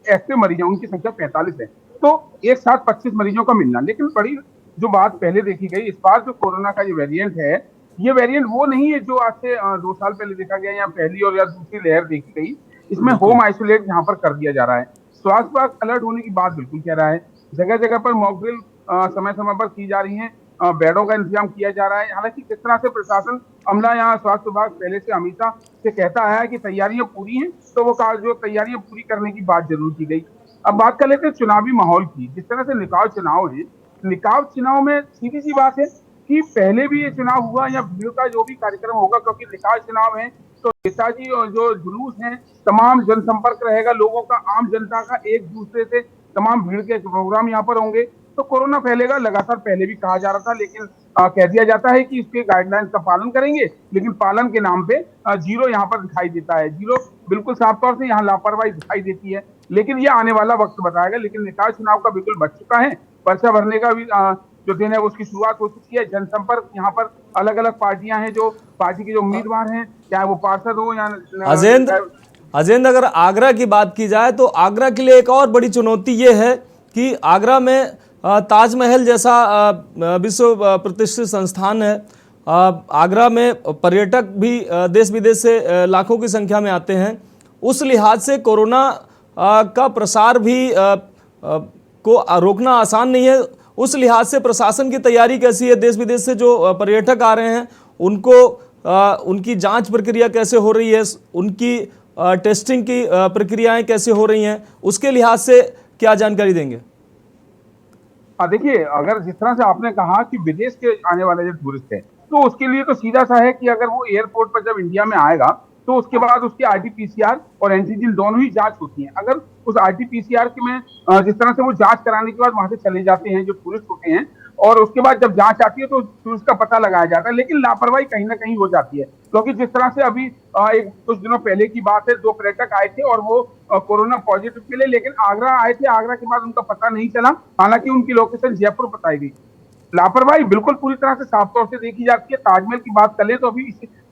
एक्टिव मरीज उनकी संख्या 45 है। तो एक साथ 25 मरीजों का मिलना, लेकिन बड़ी जो बात पहले देखी गई, इस बार जो कोरोना का ये वेरिएंट है, ये वेरिएंट वो नहीं है जो आज से 2 साल पहले देखा गया या पहली और या दूसरी लहर देखी गई। इसमें होम आइसोलेट यहाँ पर कर दिया जा रहा है। स्वास्थ्य विभाग अलर्ट होने की बात बिल्कुल कह रहा है। जगह जगह पर मॉक ड्रिल समय समय पर की जा रही है, बेडों का इंतजाम किया जा रहा है। हालांकि किस तरह से प्रशासन अमला यहाँ स्वास्थ्य विभाग पहले से हमेशा से कहता है कि तैयारियां पूरी हैं, तो वो जो तैयारियां पूरी करने की बात जरूर की गई। अब बात कर लेते हैं चुनावी माहौल की। जिस तरह से निकाय चुनाव है, निकाय चुनाव में सीधी सी बात है कि पहले भी ये चुनाव हुआ या भीड़ का जो भी कार्यक्रम होगा, क्योंकि निकाय चुनाव है तो नेताजी और जो जुलूस है, तमाम जनसंपर्क रहेगा लोगों का, आम जनता का, एक दूसरे से तमाम भीड़ के प्रोग्राम यहाँ पर होंगे, तो कोरोना फैलेगा। लगातार पहले भी कहा जा रहा था, लेकिन कह दिया जाता है कि इसके गाइडलाइंस का पालन करेंगे, लेकिन पालन के नाम पे जीरो यहाँ पर दिखाई देता है। जीरो बिल्कुल साफ तौर से यहाँ लापरवाही दिखाई देती है, लेकिन ये आने वाला वक्त बताएगा। लेकिन निकाय चुनाव का बिल्कुल बच चुका है, पर्चा भरने का भी जो दिन है उसकी शुरुआत हो चुकी है। जनसंपर्क यहाँ पर अलग अलग पार्टियां हैं, जो पार्टी के जो उम्मीदवार हैं, चाहे वो पार्षद हो या अजेंद्र, अगर आगरा की बात की जाए तो आगरा के लिए एक और बड़ी चुनौती ये है कि आगरा में ताजमहल जैसा विश्व प्रतिष्ठित संस्थान है। आगरा में पर्यटक भी देश विदेश से लाखों की संख्या में आते हैं। उस लिहाज से कोरोना का प्रसार भी को रोकना आसान नहीं है। उस लिहाज से प्रशासन की तैयारी कैसी है? देश विदेश से जो पर्यटक आ रहे हैं उनको उनकी जांच प्रक्रिया कैसे हो रही है, उनकी टेस्टिंग की प्रक्रियाएं कैसे हो रही हैं, उसके लिहाज से क्या जानकारी देंगे? देखिए, अगर जिस तरह से आपने कहा कि विदेश के आने वाले जो टूरिस्ट हैं, तो उसके लिए तो सीधा सा है कि अगर वो एयरपोर्ट पर जब इंडिया में आएगा तो उसके बाद उसकी आरटीपीसीआर और एंटीजन दोनों ही जांच होती है। अगर उस आरटीपीसीआर के में जिस तरह से वो जांच कराने के बाद वहां से चले जाते हैं जो टूरिस्ट होते हैं, और उसके बाद जब जांच आती है तो टूरिस्ट का पता लगाया जाता है, लेकिन लापरवाही कहीं ना कहीं हो जाती है। क्योंकि जिस तरह से अभी एक कुछ दिनों पहले की बात है, 2 पर्यटक आए थे और वो कोरोना पॉजिटिव मिले, लेकिन आगरा आए थे। आगरा के बाद उनका पता नहीं चला, हालांकि उनकी लोकेशन जयपुर बताई गई। लापरवाही बिल्कुल पूरी तरह से साफ तौर से देखी जाती है। ताजमहल की बात करें तो अभी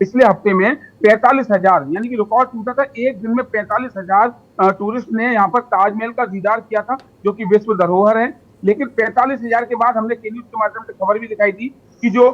पिछले हफ्ते में 45,000 यानी कि रिकॉर्ड टूटा था। एक दिन में 45,000 टूरिस्ट ने यहाँ पर ताजमहल का दीदार किया था, जो कि विश्व धरोहर है। लेकिन 45,000 के बाद हमने के न्यूज के माध्यम से खबर भी दिखाई थी कि जो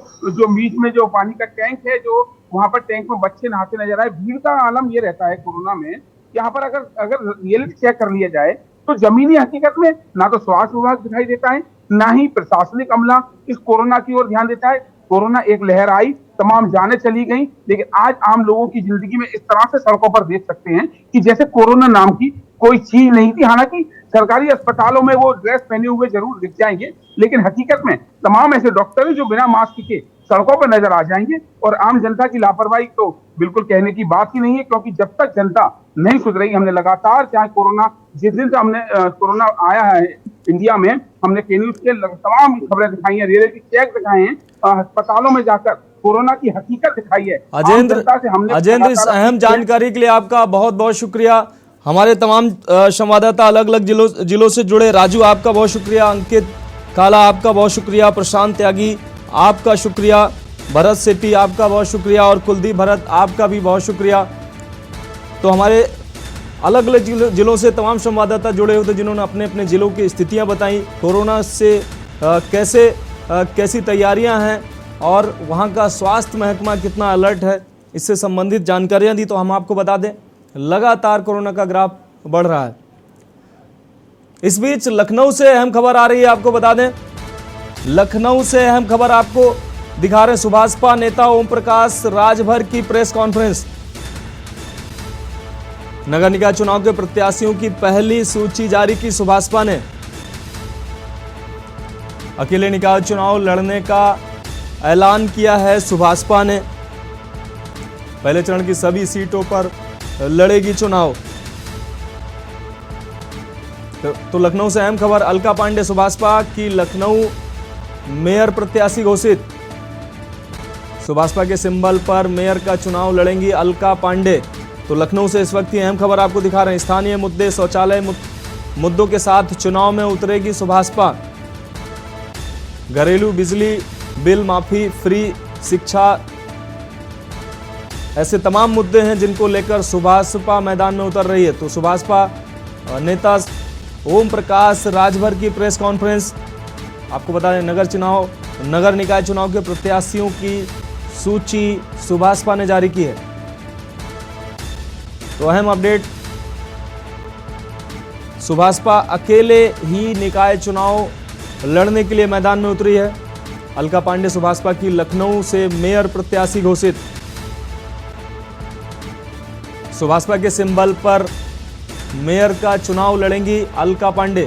बीच में जो पानी का टैंक है, जो वहां पर टैंक में बच्चे नहाते नजर आए। भीड़ का आलम ये रहता है कोरोना में, यहाँ पर अगर रियलिटी चेक कर लिया जाए तो जमीनी हकीकत में ना तो स्वास्थ्य विभाग दिखाई देता है, ना ही प्रशासनिक अमला इस कोरोना की ओर ध्यान देता है। कोरोना एक लहर आई, तमाम जानें चली गई, लेकिन आज आम लोगों की जिंदगी में इस तरह से सड़कों पर देख सकते हैं कि जैसे कोरोना नाम की कोई चीज नहीं थी। हालांकि सरकारी अस्पतालों में वो ड्रेस पहने हुए जरूर दिख जाएंगे, लेकिन हकीकत में तमाम ऐसे डॉक्टर हैं जो बिना मास्क के सड़कों पर नजर आ जाएंगे। और आम जनता की लापरवाही तो बिल्कुल कहने की बात ही नहीं है, क्योंकि जब तक जनता नहीं सुधरेगी, हमने लगातार, चाहे कोरोना जिस दिन से हमने कोरोना आया है इंडिया में, हमने के न्यूज के तमाम खबरें दिखाई है, रियलिटी चेक दिखाए हैं, अस्पतालों में जाकर कोरोना की हकीकत दिखाई है। अजेंद्र, इस अहम जानकारी के लिए आपका बहुत बहुत शुक्रिया। हमारे तमाम संवाददाता अलग अलग जिलों से जुड़े। राजू, आपका बहुत शुक्रिया। अंकित काला, आपका बहुत शुक्रिया। प्रशांत त्यागी, आपका शुक्रिया। भरत सेठी, आपका बहुत शुक्रिया। और कुलदीप भरत, आपका भी बहुत शुक्रिया। तो हमारे अलग अलग जिलों से तमाम संवाददाता जुड़े हुए थे, जिन्होंने अपने अपने जिलों की स्थितियां बताई, कोरोना से कैसी तैयारियां हैं और वहां का स्वास्थ्य महकमा कितना अलर्ट है, इससे संबंधित जानकारियां दी। तो हम आपको बता दें, लगातार कोरोना का ग्राफ बढ़ रहा है। इस बीच लखनऊ से अहम खबर आ रही है, आपको बता दें, लखनऊ से अहम खबर आपको दिखा रहे हैं। सुभाषपा नेता ओम प्रकाश राजभर की प्रेस कॉन्फ्रेंस। नगर निकाय चुनाव के प्रत्याशियों की पहली सूची जारी की सुभाषपा ने। अकेले निकाय चुनाव लड़ने का ऐलान किया है सुभाषपा ने। पहले चरण की सभी सीटों पर लड़ेगी चुनाव। तो लखनऊ से अहम खबर, अलका पांडे सुभाषपा की लखनऊ मेयर प्रत्याशी घोषित। सुभाषपा के सिंबल पर मेयर का चुनाव लड़ेंगी अलका पांडे। तो लखनऊ से इस वक्त की अहम खबर आपको दिखा रहे हैं। स्थानीय मुद्दे, शौचालय मुद्दों के साथ चुनाव में उतरेगी सुभाषपा। घरेलू बिजली बिल माफी, फ्री शिक्षा, ऐसे तमाम मुद्दे हैं जिनको लेकर सुभाषपा मैदान में उतर रही है। तो सुभाषपा नेता ओम प्रकाश राजभर की प्रेस कॉन्फ्रेंस। आपको बता दें, नगर निकाय चुनाव के प्रत्याशियों की सूची सुभाषपा ने जारी की है। तो अहम अपडेट, सुभाषपा अकेले ही निकाय चुनाव लड़ने के लिए मैदान में उतरी है। अलका पांडे सुभाषपा की लखनऊ से मेयर प्रत्याशी घोषित। सुभाषपा के सिंबल पर मेयर का चुनाव लड़ेंगी अलका पांडे।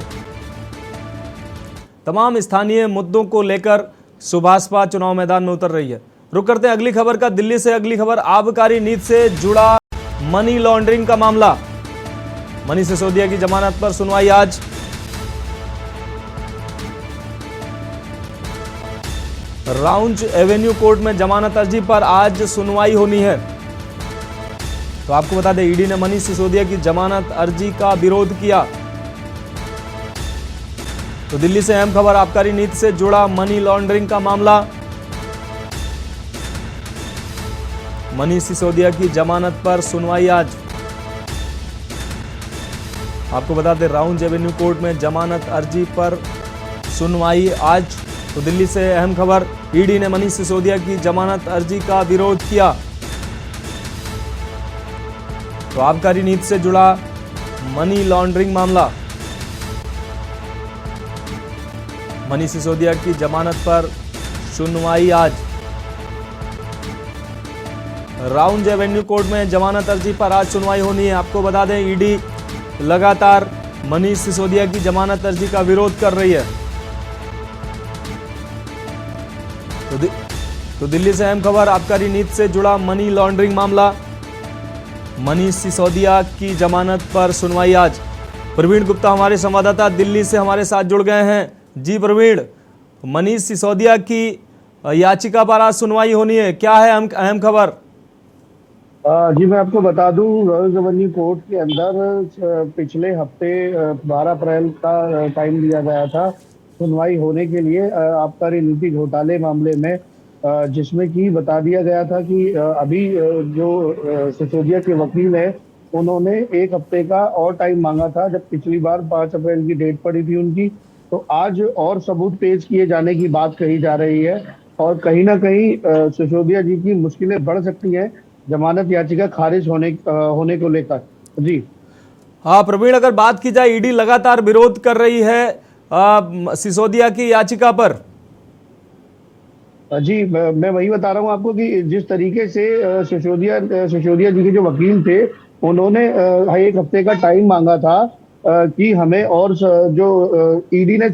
तमाम स्थानीय मुद्दों को लेकर सुभाषपा चुनाव मैदान में उतर रही है। रुक करते हैं अगली खबर का। दिल्ली से अगली खबर, आबकारी नीति से जुड़ा मनी लॉन्ड्रिंग का मामला। मनीष सिसोदिया की जमानत पर सुनवाई आज। राउंज एवेन्यू कोर्ट में जमानत अर्जी पर आज सुनवाई होनी है। तो आपको बता दें, ईडी ने मनीष सिसोदिया की जमानत अर्जी का विरोध किया। तो दिल्ली से अहम खबर, आबकारी नीति से जुड़ा मनी लॉन्ड्रिंग का मामला। मनीष सिसोदिया की जमानत पर सुनवाई आज। आपको बता दें, राउंज एवेन्यू कोर्ट में जमानत अर्जी पर सुनवाई आज। तो दिल्ली से अहम खबर, ईडी ने मनीष सिसोदिया की जमानत अर्जी का विरोध किया। तो आबकारी नीति से जुड़ा मनी लॉन्ड्रिंग मामला। मनीष सिसोदिया की जमानत पर सुनवाई आज। राउंज एवेन्यू कोर्ट में जमानत अर्जी पर आज सुनवाई होनी है। आपको बता दें, ईडी लगातार मनीष सिसोदिया की जमानत अर्जी का विरोध कर रही है। तो दिल्ली से अहम खबर, आबकारी नीति से जुड़ा मनी लॉन्ड्रिंग मामला। मनीष सिसोदिया की जमानत पर सुनवाई आज। प्रवीण गुप्ता हमारे संवाददाता दिल्ली से हमारे साथ जुड़ गए हैं। जी प्रवीण, मनीष सिसोदिया की याचिका पर आज सुनवाई होनी है, क्या है अहम खबर? जी मैं आपको बता दूं, रॉयल एवेन्यू कोर्ट के अंदर पिछले हफ्ते 12 अप्रैल का टाइम दिया गया था सुनवाई होने के लिए आबकारी नीति घोटाले मामले में, जिसमें कि बता दिया गया था कि अभी जो सिसोदिया के वकील हैं उन्होंने 1 हफ्ते का और टाइम मांगा था। जब पिछली बार 5 अप्रैल की डेट पड़ी थी उनकी, तो आज और सबूत पेश किए जाने की बात कही जा रही है और कहीं ना कहीं सिसोदिया जी की मुश्किलें बढ़ सकती हैं जमानत याचिका खारिज होने को लेकर। जी हाँ प्रवीण, अगर बात की जाए, ईडी लगातार विरोध कर रही है सिसोदिया की याचिका पर। जी मैं वही बता रहा हूँ आपको कि जिस तरीके से सिसोदिया जी के जो वकील थे उन्होंने 1 हफ्ते का टाइम मांगा था कि हमें और जो ईडी ने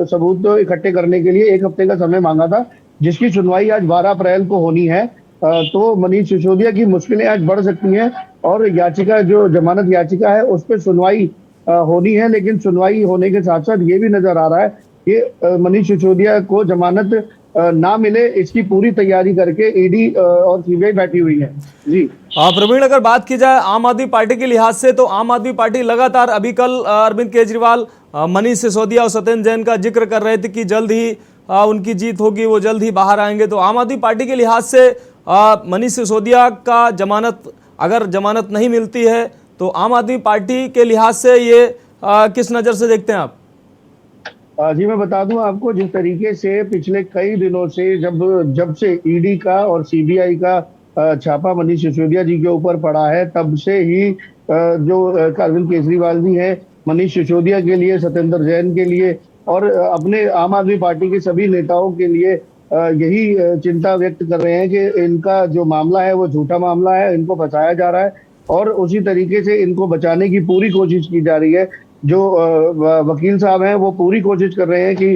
सबूत इकट्ठे करने के लिए 1 हफ्ते का समय मांगा था, जिसकी सुनवाई आज 12 अप्रैल को होनी है। तो मनीष सिसोदिया की मुश्किलें आज बढ़ सकती हैं और याचिका, जो जमानत याचिका है, उस पर सुनवाई होनी है। लेकिन सुनवाई होने के साथ साथ ये भी नजर आ रहा है कि मनीष सिसोदिया को जमानत ना मिले, इसकी पूरी तैयारी करके ईडी और सीबीआई बैठी हुई है। जी प्रवीण, अगर बात की जाए आम आदमी पार्टी के लिहाज से, तो आम आदमी पार्टी लगातार, अभी कल अरविंद केजरीवाल मनीष सिसोदिया और सत्येंद्र जैन का जिक्र कर रहे थे कि जल्द ही उनकी जीत होगी, वो जल्द ही बाहर आएंगे। तो आम आदमी पार्टी के लिहाज से मनीष सिसोदिया का अगर जमानत नहीं मिलती है तो आम आदमी पार्टी के लिहाज से ये किस नज़र से देखते हैं आप? जी मैं बता दूं आपको, जिस तरीके से पिछले कई दिनों से जब से ईडी का और सीबीआई का छापा मनीष सिसोदिया जी के ऊपर पड़ा है, तब से ही जो अरविंद केजरीवाल जी हैं मनीष सिसोदिया के लिए, सत्येंद्र जैन के लिए और अपने आम आदमी पार्टी के सभी नेताओं के लिए यही चिंता व्यक्त कर रहे हैं कि इनका जो मामला है वो झूठा मामला है, इनको बचाया जा रहा है और उसी तरीके से इनको बचाने की पूरी कोशिश की जा रही है। जो वकील साहब हैं वो पूरी कोशिश कर रहे हैं कि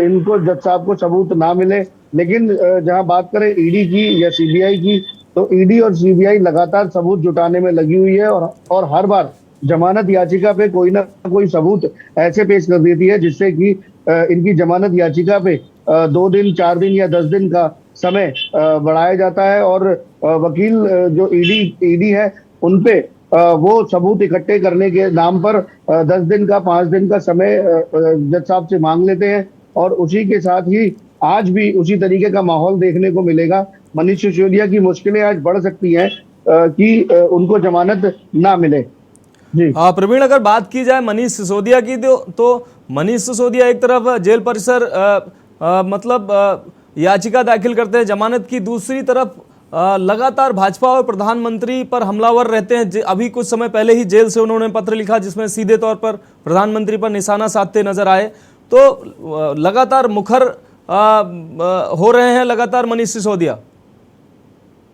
इनको, जज साहब को सबूत ना मिले। लेकिन जहां बात करें ईडी की या सीबीआई की, तो ईडी और सीबीआई लगातार सबूत जुटाने में लगी हुई है और हर बार जमानत याचिका पे कोई ना कोई सबूत ऐसे पेश कर देती है जिससे कि इनकी जमानत याचिका पे 2 दिन, 4 दिन या 10 दिन का समय बढ़ाया जाता है और वकील जो ईडी है उनपे वो सबूत इकट्ठे करने के नाम पर 10 दिन का, 5 दिन का समय जज साहब से मांग लेते हैं और उसी के साथ ही आज भी उसी तरीके का माहौल देखने को मिलेगा। मनीष सिसोदिया की मुश्किलें आज बढ़ सकती हैं कि उनको जमानत ना मिले। जी प्रवीण, अगर बात की जाए मनीष सिसोदिया की, तो मनीष सिसोदिया एक तरफ जेल परिसर याचिका दाखिल करते हैं जमानत की, दूसरी तरफ लगातार भाजपा और प्रधानमंत्री पर हमलावर रहते हैं। अभी कुछ समय पहले ही जेल से उन्होंने पत्र लिखा जिसमें सीधे तौर पर प्रधानमंत्री पर निशाना साधते नजर आए। तो लगातार मुखर हो रहे हैं लगातार मनीष सिसोदिया।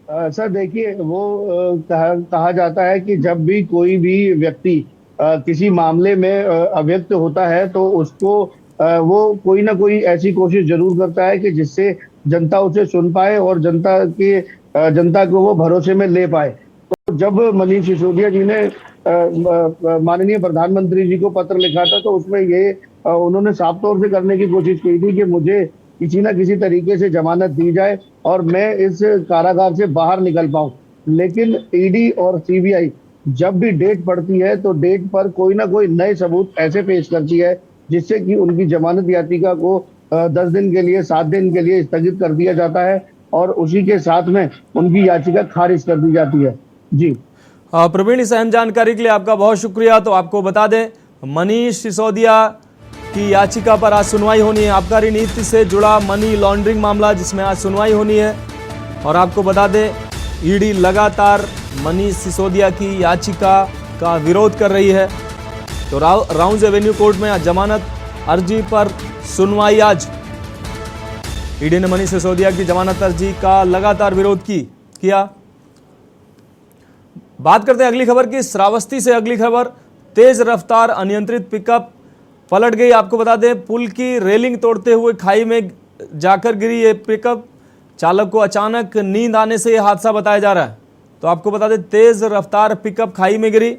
सर देखिए, वो कहा जाता है कि जब भी कोई भी व्यक्ति किसी मामले में अव्यक्त होता है तो उसको वो कोई ना कोई ऐसी कोशिश जरूर करता है कि जिससे जनता उसे सुन पाए और जनता को वो भरोसे में ले पाए। तो जब मनीष सिसोदिया जी ने माननीय प्रधानमंत्री जी को पत्र लिखा था तो उसमें ये उन्होंने साफ तौर से करने की कोशिश की थी कि मुझे किसी ना किसी तरीके से जमानत दी जाए और मैं इस कारागार से बाहर निकल पाऊं। लेकिन ईडी और सीबीआई जब भी डेट पड़ती है तो डेट पर कोई ना कोई नए सबूत ऐसे पेश करती है जिससे कि उनकी जमानत याचिका को 10 दिन के लिए 7 दिन के लिए स्थगित कर दिया जाता है और उसी के साथ में उनकी याचिका खारिज कर दी जाती है। जी प्रवीण, इस अहम जानकारी के लिए आपका बहुत शुक्रिया। तो आपको बता दें, मनीष सिसोदिया की याचिका पर आज सुनवाई होनी है। आबकारी नीति से जुड़ा मनी लॉन्ड्रिंग मामला जिसमें आज सुनवाई होनी है। और आपको बता दें, ईडी लगातार मनीष सिसोदिया की याचिका का विरोध कर रही है। तो राउंड एवेन्यू कोर्ट में आज जमानत अर्जी पर सुनवाई आज। ईडी ने मनीष सिसोदिया की जमानत अर्जी का लगातार विरोध किया। बात करते हैं अगली खबर की। श्रावस्ती से अगली खबर, तेज रफ्तार अनियंत्रित पिकअप पलट गई। आपको बता दें, पुल की रेलिंग तोड़ते हुए खाई में जाकर गिरी ये पिकअप। चालक को अचानक नींद आने से यह हादसा बताया जा रहा है। तो आपको बता दें, तेज रफ्तार पिकअप खाई में गिरी।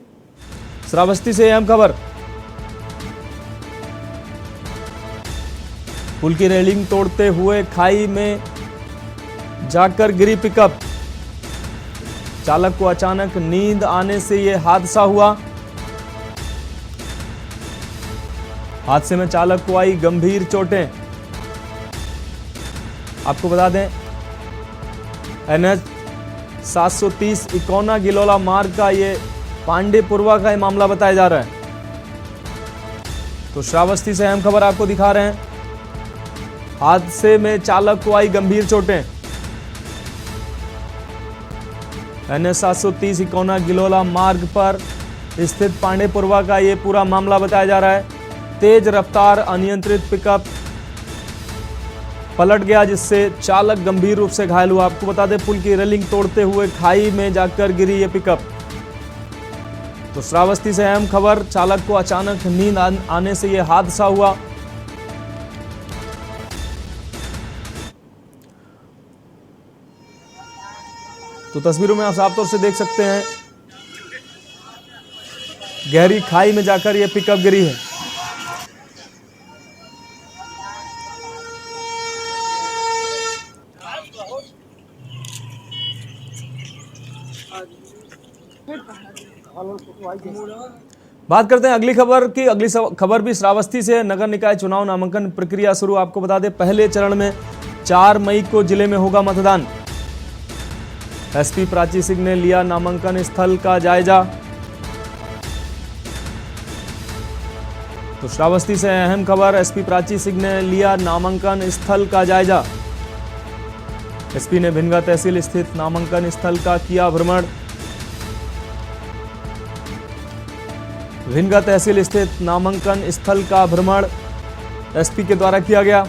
श्रावस्ती से अहम खबर, पुल की रेलिंग तोड़ते हुए खाई में जाकर गिरी पिकअप। चालक को अचानक नींद आने से यह हादसा हुआ। हादसे में चालक को आई गंभीर चोटें। आपको बता दें, NH 730 इकोना गिलोला मार्ग का ये पांडेपुरवा का ये मामला बताया जा रहा है। तो श्रावस्ती से अहम खबर आपको दिखा रहे हैं। हादसे में चालक को आई गंभीर चोटें। NH 730 इकोना गिलोला मार्ग पर स्थित पांडेपुरवा का ये पूरा मामला बताया जा रहा है। तेज रफ्तार अनियंत्रित पिकअप पलट गया जिससे चालक गंभीर रूप से घायल हुआ। आपको बता दें, पुल की रेलिंग तोड़ते हुए खाई में जाकर गिरी ये पिकअप। तो श्रावस्ती से अहम खबर, चालक को अचानक नींद आने से यह हादसा हुआ। तो तस्वीरों में आप साफ तौर से देख सकते हैं, गहरी खाई में जाकर यह पिकअप गिरी है। बात करते हैं अगली खबर की। अगली खबर भी श्रावस्ती से। नगर निकाय चुनाव नामांकन प्रक्रिया शुरू। आपको बता दें, पहले चरण में 4 मई को जिले में होगा मतदान। एसपी प्राची सिंह ने लिया नामांकन स्थल का जायजा। तो श्रावस्ती से अहम खबर, एसपी प्राची सिंह ने लिया नामांकन स्थल का जायजा। एसपी ने भिनगा तहसील स्थित नामांकन स्थल का किया भ्रमण। भिनगा तहसील स्थित नामांकन स्थल का भ्रमण एसपी के द्वारा किया गया।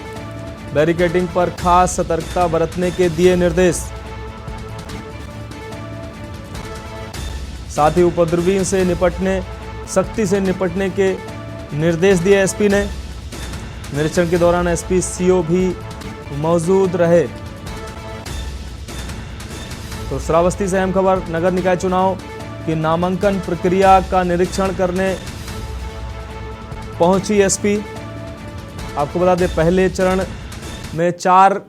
बैरिकेडिंग पर खास सतर्कता बरतने के दिए निर्देश। साथ ही उपद्रवियों से सख्ती से निपटने के निर्देश दिए एसपी ने। निरीक्षण के दौरान एसपी सीओ भी मौजूद रहे। तो श्रावस्ती से अहम खबर, नगर निकाय चुनाव की नामांकन प्रक्रिया का निरीक्षण करने पहुंची एसपी। आपको बता दें, पहले चरण में 4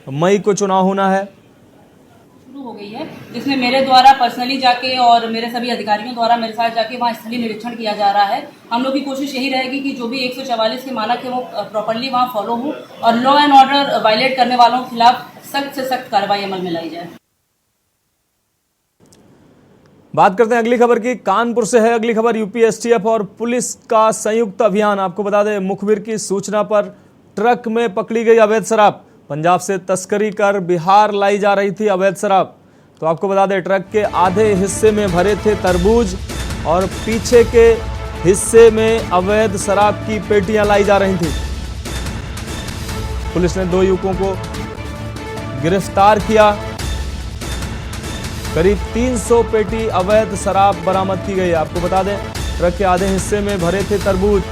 मई को चुनाव होना है। शुरू हो गई है, जिसमें मेरे द्वारा पर्सनली जाके और मेरे सभी अधिकारियों द्वारा मेरे साथ जाके वहाँ स्थलीय निरीक्षण किया जा रहा है। हम लोग की कोशिश यही रहेगी कि जो भी 144 के मानक है वो प्रॉपर्ली वहाँ फॉलो हो और लॉ एंड ऑर्डर वायलेट करने वालों के खिलाफ सख्त से सख्त कार्रवाई अमल में लाई जाए। बात करते हैं अगली खबर की। कानपुर से है अगली खबर। यूपी एसटीएफ और पुलिस का संयुक्त अभियान। आपको बता दें, मुखबिर की सूचना पर ट्रक में पकड़ी गई अवैध शराब। पंजाब से तस्करी कर बिहार लाई जा रही थी अवैध शराब। तो आपको बता दें, ट्रक के आधे हिस्से में भरे थे तरबूज और पीछे के हिस्से में अवैध शराब की पेटियां लाई जा रही थी। पुलिस ने 2 युवकों को गिरफ्तार किया। करीब 300 पेटी अवैध शराब बरामद की गई। आपको बता दें, ट्रक के आधे हिस्से में भरे थे तरबूज,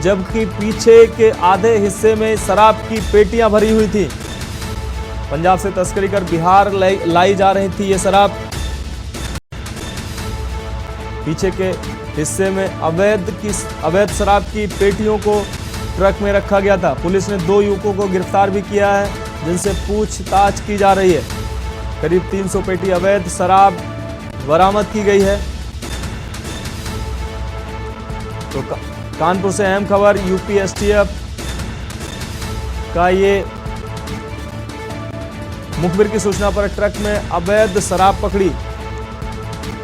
जबकि पीछे के आधे हिस्से में शराब की पेटियां भरी हुई थी। पंजाब से तस्करी कर बिहार लाई जा रही थी ये शराब। पीछे के हिस्से में अवैध शराब की पेटियों को ट्रक में रखा गया था। पुलिस ने 2 युवकों को गिरफ्तार भी किया है, जिनसे पूछताछ की जा रही है। करीब 300 पेटी अवैध शराब बरामद की गई है। तो कानपुर से अहम खबर, यूपी एसटीएफ का ये मुखबिर की सूचना पर ट्रक में अवैध शराब पकड़ी।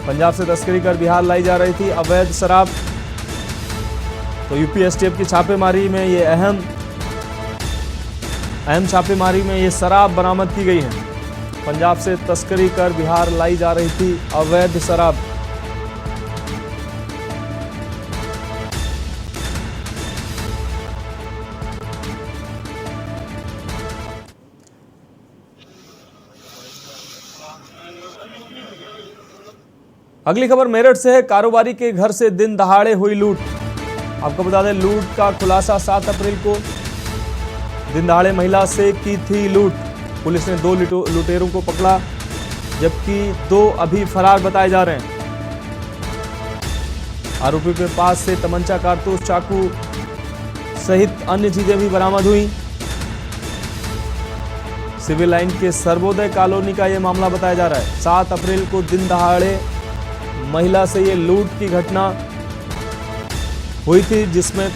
पंजाब से तस्करी कर बिहार लाई जा रही थी अवैध शराब। तो यूपी एसटीएफ की छापेमारी में ये अहम छापेमारी में ये शराब बरामद की गई है। पंजाब से तस्करी कर बिहार लाई जा रही थी अवैध शराब। अगली खबर मेरठ से है। कारोबारी के घर से दिन दहाड़े हुई लूट। आपको बता दें, लूट का खुलासा 7 अप्रैल को दिन दहाड़े महिला से की थी लूट। पुलिस ने 2 लुटेरों को पकड़ा, जबकि 2 अभी फरार बताए जा रहे हैं। आरोपी के पास से तमंचा, कारतूस, चाकू सहित अन्य चीजें भी बरामद हुई। सिविल लाइन के सर्वोदय कॉलोनी का यह मामला बताया जा रहा है। 7 अप्रैल को दिन दहाड़े महिला से ये लूट की घटना हुई थी, जिसमें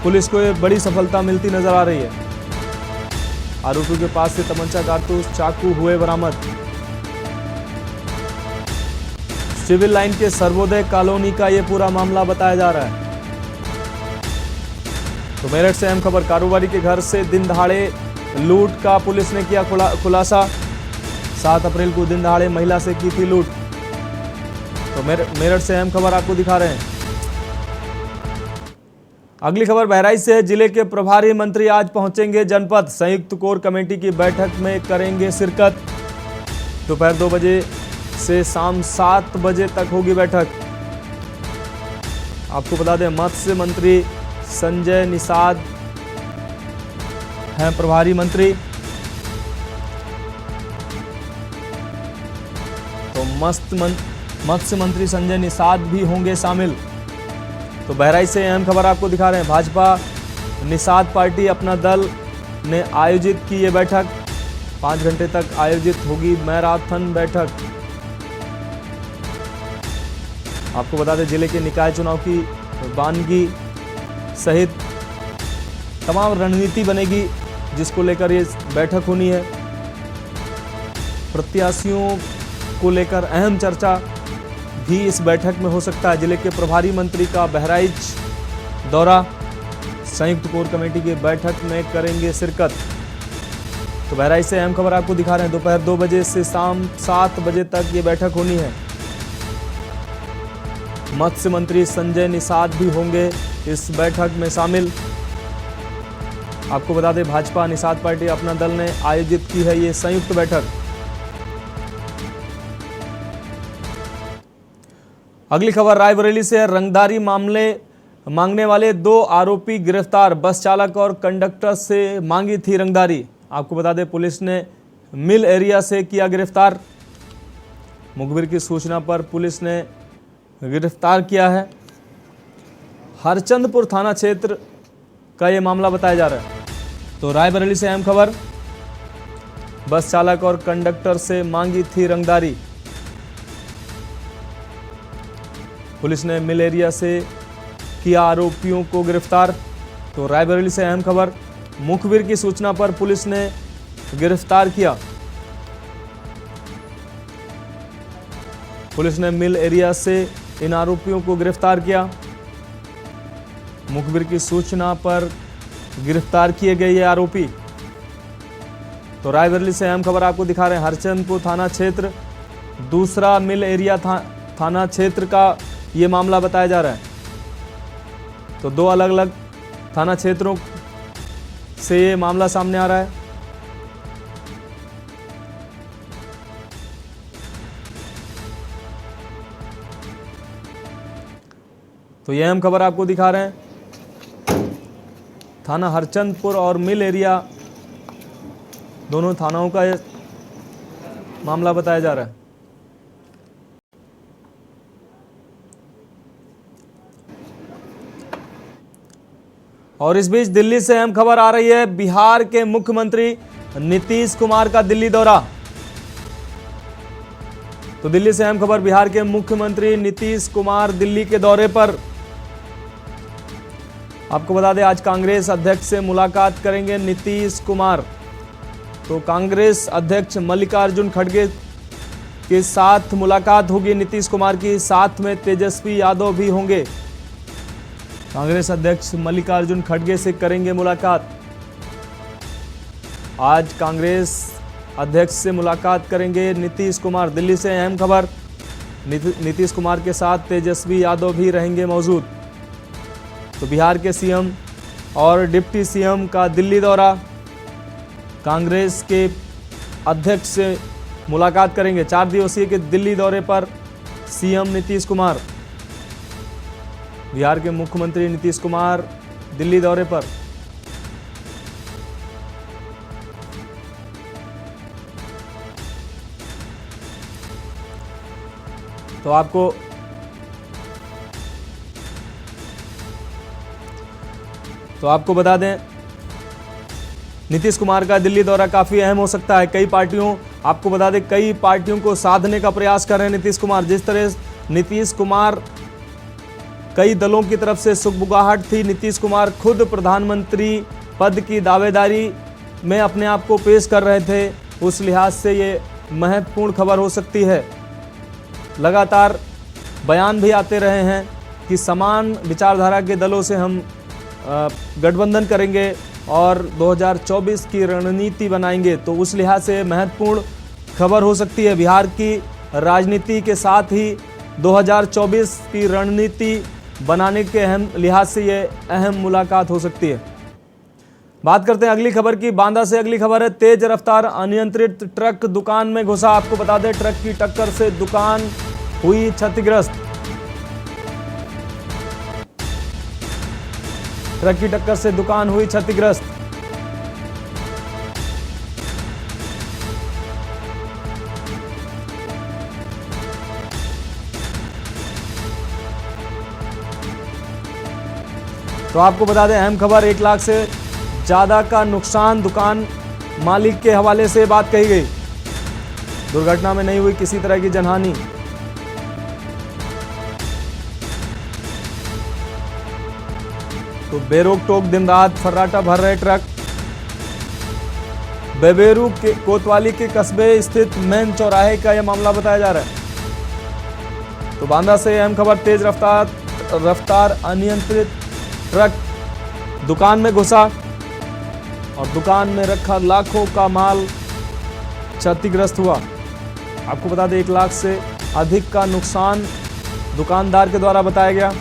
पुलिस को ये बड़ी सफलता मिलती नजर आ रही है। आरोपी के पास से तमंचा, कारतूस, चाकू हुए बरामद। सिविल लाइन के सर्वोदय कॉलोनी का ये पूरा मामला बताया जा रहा है। तो मेरठ से अहम खबर, कारोबारी के घर से दिन दहाड़े लूट का पुलिस ने किया खुलासा। 7 अप्रैल को दिन दहाड़े महिला से की थी लूट। तो मेरठ से अहम खबर आपको दिखा रहे हैं। अगली खबर बहराइच से है। जिले के प्रभारी मंत्री आज पहुंचेंगे जनपद। संयुक्त कोर कमेटी की बैठक में करेंगे शिरकत। दोपहर 2 बजे से शाम 7 बजे तक होगी बैठक। आपको बता दें, मत्स्य मंत्री संजय निषाद हैं प्रभारी मंत्री। तो मत्स्य मंत्री संजय निषाद भी होंगे शामिल। तो बहराइच से अहम खबर आपको दिखा रहे हैं। भाजपा निषाद पार्टी अपना दल ने आयोजित की ये बैठक। 5 घंटे तक आयोजित होगी मैराथन बैठक। आपको बता दें, जिले के निकाय चुनाव की वानगी सहित तमाम रणनीति बनेगी, जिसको लेकर ये बैठक होनी है। प्रत्याशियों को लेकर अहम चर्चा भी इस बैठक में हो सकता है। जिले के प्रभारी मंत्री का बहराइच दौरा, संयुक्त कोर कमेटी की बैठक में करेंगे शिरकत। तो बहराइच से अहम खबर आपको दिखा रहे हैं। दोपहर 2 बजे से शाम 7 बजे तक ये बैठक होनी है। मत्स्य मंत्री संजय निषाद भी होंगे इस बैठक में शामिल। आपको बता दें, भाजपा निषाद पार्टी अपना दल ने आयोजित की है ये संयुक्त बैठक। अगली खबर रायबरेली से है। रंगदारी मामले मांगने वाले 2 आरोपी गिरफ्तार। बस चालक और कंडक्टर से मांगी थी रंगदारी। आपको बता दें, पुलिस ने मिल एरिया से किया गिरफ्तार। मुखबिर की सूचना पर पुलिस ने गिरफ्तार किया है। हरचंदपुर थाना क्षेत्र का ये मामला बताया जा रहा है। तो रायबरेली से अहम खबर, बस चालक और कंडक्टर से मांगी थी रंगदारी। पुलिस ने मिल एरिया से किया आरोपियों को गिरफ्तार। तो रायबरेली से अहम खबर, मुखबिर की सूचना पर पुलिस ने गिरफ्तार किया। पुलिस ने मिल एरिया से इन आरोपियों को गिरफ्तार किया। मुखबिर की सूचना पर गिरफ्तार किए गए ये आरोपी। तो रायबरेली से अहम खबर आपको दिखा रहे हैं। हरचंदपुर थाना क्षेत्र, दूसरा मिल एरिया थाना क्षेत्र का ये मामला बताया जा रहा है। तो 2 अलग अलग थाना क्षेत्रों से ये मामला सामने आ रहा है। तो ये अहम खबर आपको दिखा रहे हैं। थाना हरचंदपुर और मिल एरिया, दोनों थानाओं का ये मामला बताया जा रहा है। और इस बीच दिल्ली से अहम खबर आ रही है। बिहार के मुख्यमंत्री नीतीश कुमार का दिल्ली दौरा। तो दिल्ली से अहम खबर, बिहार के मुख्यमंत्री नीतीश कुमार दिल्ली के दौरे पर। आपको बता दें आज कांग्रेस अध्यक्ष से मुलाकात करेंगे नीतीश कुमार। तो कांग्रेस अध्यक्ष मल्लिकार्जुन खड़गे के साथ मुलाकात होगी नीतीश कुमार की, साथ में तेजस्वी यादव भी होंगे। कांग्रेस अध्यक्ष मल्लिकार्जुन खड़गे से करेंगे मुलाकात। आज कांग्रेस अध्यक्ष से मुलाकात करेंगे नीतीश कुमार। दिल्ली से अहम खबर, नीतीश कुमार के साथ तेजस्वी यादव भी रहेंगे मौजूद। तो बिहार के सीएम और डिप्टी सीएम का दिल्ली दौरा, कांग्रेस के अध्यक्ष से मुलाकात करेंगे। 4 दिवसीय के दिल्ली दौरे पर सीएम नीतीश कुमार, बिहार के मुख्यमंत्री नीतीश कुमार दिल्ली दौरे पर। तो आपको बता दें नीतीश कुमार का दिल्ली दौरा काफी अहम हो सकता है। कई पार्टियों को साधने का प्रयास कर रहे हैं नीतीश कुमार। जिस तरह नीतीश कुमार कई दलों की तरफ से सुगबुगाहट थी, नीतीश कुमार खुद प्रधानमंत्री पद की दावेदारी में अपने आप को पेश कर रहे थे, उस लिहाज से ये महत्वपूर्ण खबर हो सकती है। लगातार बयान भी आते रहे हैं कि समान विचारधारा के दलों से हम गठबंधन करेंगे और 2024 की रणनीति बनाएंगे। तो उस लिहाज से महत्वपूर्ण खबर हो सकती है। बिहार की राजनीति के साथ ही 2024 की रणनीति बनाने के लिहाज से ये अहम मुलाकात हो सकती है। बात करते हैं अगली खबर की। बांदा से अगली खबर है, तेज रफ्तार अनियंत्रित ट्रक दुकान में घुसा। आपको बता दें ट्रक की टक्कर से दुकान हुई क्षतिग्रस्त। ट्रक की टक्कर से दुकान हुई क्षतिग्रस्त। तो आपको बता दें अहम खबर, 1 लाख से ज्यादा का नुकसान दुकान मालिक के हवाले से बात कही गई। दुर्घटना में नहीं हुई किसी तरह की जनहानि। तो बेरोक टोक दिन रात फर्राटा भर रहे ट्रक। बेबेरू के कोतवाली के कस्बे स्थित मेन चौराहे का यह मामला बताया जा रहा है। तो बांदा से अहम खबर, तेज रफ्तार अनियंत्रित ट्रक दुकान में घुसा और दुकान में रखा लाखों का माल क्षतिग्रस्त हुआ। आपको बता दें 1 लाख से अधिक का नुकसान दुकानदार के द्वारा बताया गया।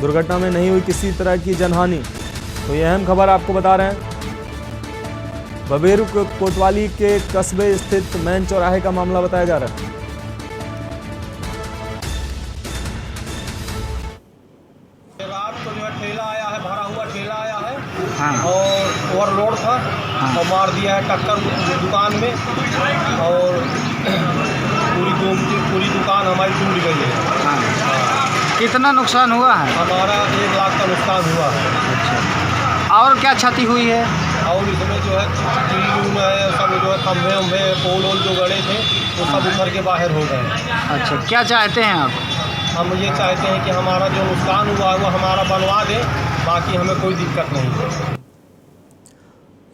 दुर्घटना में नहीं हुई किसी तरह की जनहानि। तो यह अहम खबर आपको बता रहे हैं। बबेरू कोतवाली के कस्बे स्थित मेन चौराहे का मामला बताया जा रहा है। रात को जो है ठेला आया है, भरा हुआ ठेला आया है। हाँ। और ओवरलोड था। हाँ। और मार दिया है टक्कर दुकान में और पूरी दुकान हमारी टूट गई है। हाँ। कितना नुकसान हुआ है? हमारा 1 लाख का नुकसान हुआ है। अच्छा। और क्या क्षति हुई है? और इसमें जो है सब जो है खंभे पोल जो गड़े थे वो सब उतर के बाहर हो गए। अच्छा, क्या चाहते हैं आप? हम ये चाहते हैं कि हमारा जो नुकसान हुआ है वो हमारा बनवा दें, बाकी हमें कोई दिक्कत नहीं।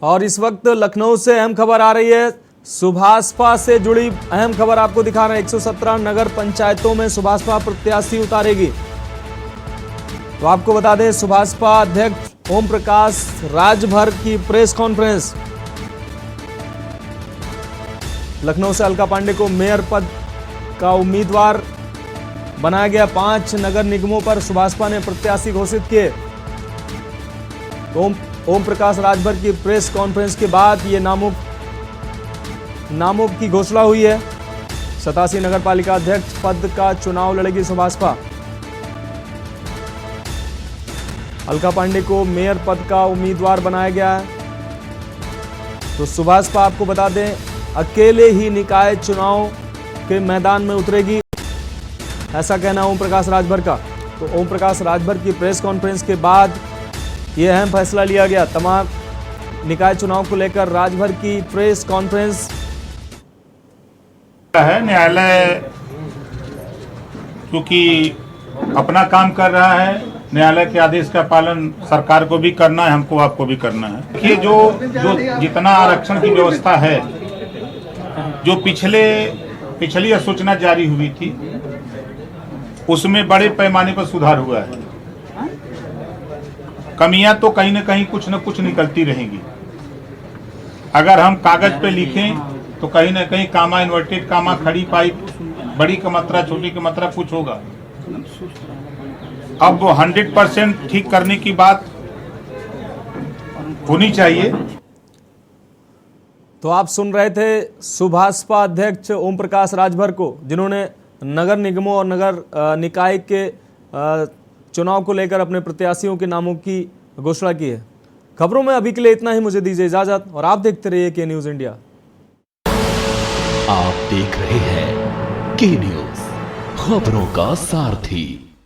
और इस वक्त लखनऊ से अहम खबर आ रही है। सुभाषपा से जुड़ी अहम खबर आपको दिखा रहे हैं। 117 नगर पंचायतों में सुभाषपा प्रत्याशी उतारेगी। तो आपको बता दें सुभाषपा अध्यक्ष ओम प्रकाश राजभर की प्रेस कॉन्फ्रेंस। लखनऊ से अलका पांडे को मेयर पद का उम्मीदवार बनाया गया। 5 नगर निगमों पर सुभाषपा ने प्रत्याशी घोषित किए। ओम प्रकाश राजभर की प्रेस कॉन्फ्रेंस के बाद ये नामों की घोषणा हुई है। 87 नगर पालिका अध्यक्ष पद का चुनाव लड़ेगी सुभाषपा। अलका पांडे को मेयर पद का उम्मीदवार बनाया गया है। तो सुभाषपा आपको बता दें अकेले ही निकाय चुनाव के मैदान में उतरेगी, ऐसा कहना ओम प्रकाश राजभर का। तो ओम प्रकाश राजभर की प्रेस कॉन्फ्रेंस के बाद ये अहम फैसला लिया गया। तमाम निकाय चुनाव को लेकर राजभर की प्रेस कॉन्फ्रेंस है। न्यायालय क्योंकि अपना काम कर रहा है, न्यायालय के आदेश का पालन सरकार को भी करना है, हमको आपको भी करना है। देखिए जो जितना आरक्षण की व्यवस्था है, जो पिछली सूचना जारी हुई थी उसमें बड़े पैमाने पर सुधार हुआ है। कमियां तो कहीं न कहीं कुछ न कुछ निकलती रहेंगी। अगर हम कागज पे लिखें तो कहीं न कहीं कामा इन्वर्टेड कामा खड़ी पाइप, बड़ी की मात्रा छोटी की मात्रा कुछ होगा। अब 100% ठीक करने की बात होनी चाहिए। तो आप सुन रहे थे सुभाषपा अध्यक्ष ओम प्रकाश राजभर को, जिन्होंने नगर निगमों और नगर निकाय के चुनाव को लेकर अपने प्रत्याशियों के नामों की घोषणा की है। खबरों में अभी के लिए इतना ही। मुझे दीजिए इजाजत और आप देखते रहिए के न्यूज़ इंडिया। आप देख रहे हैं के न्यूज़, खबरों का सारथी।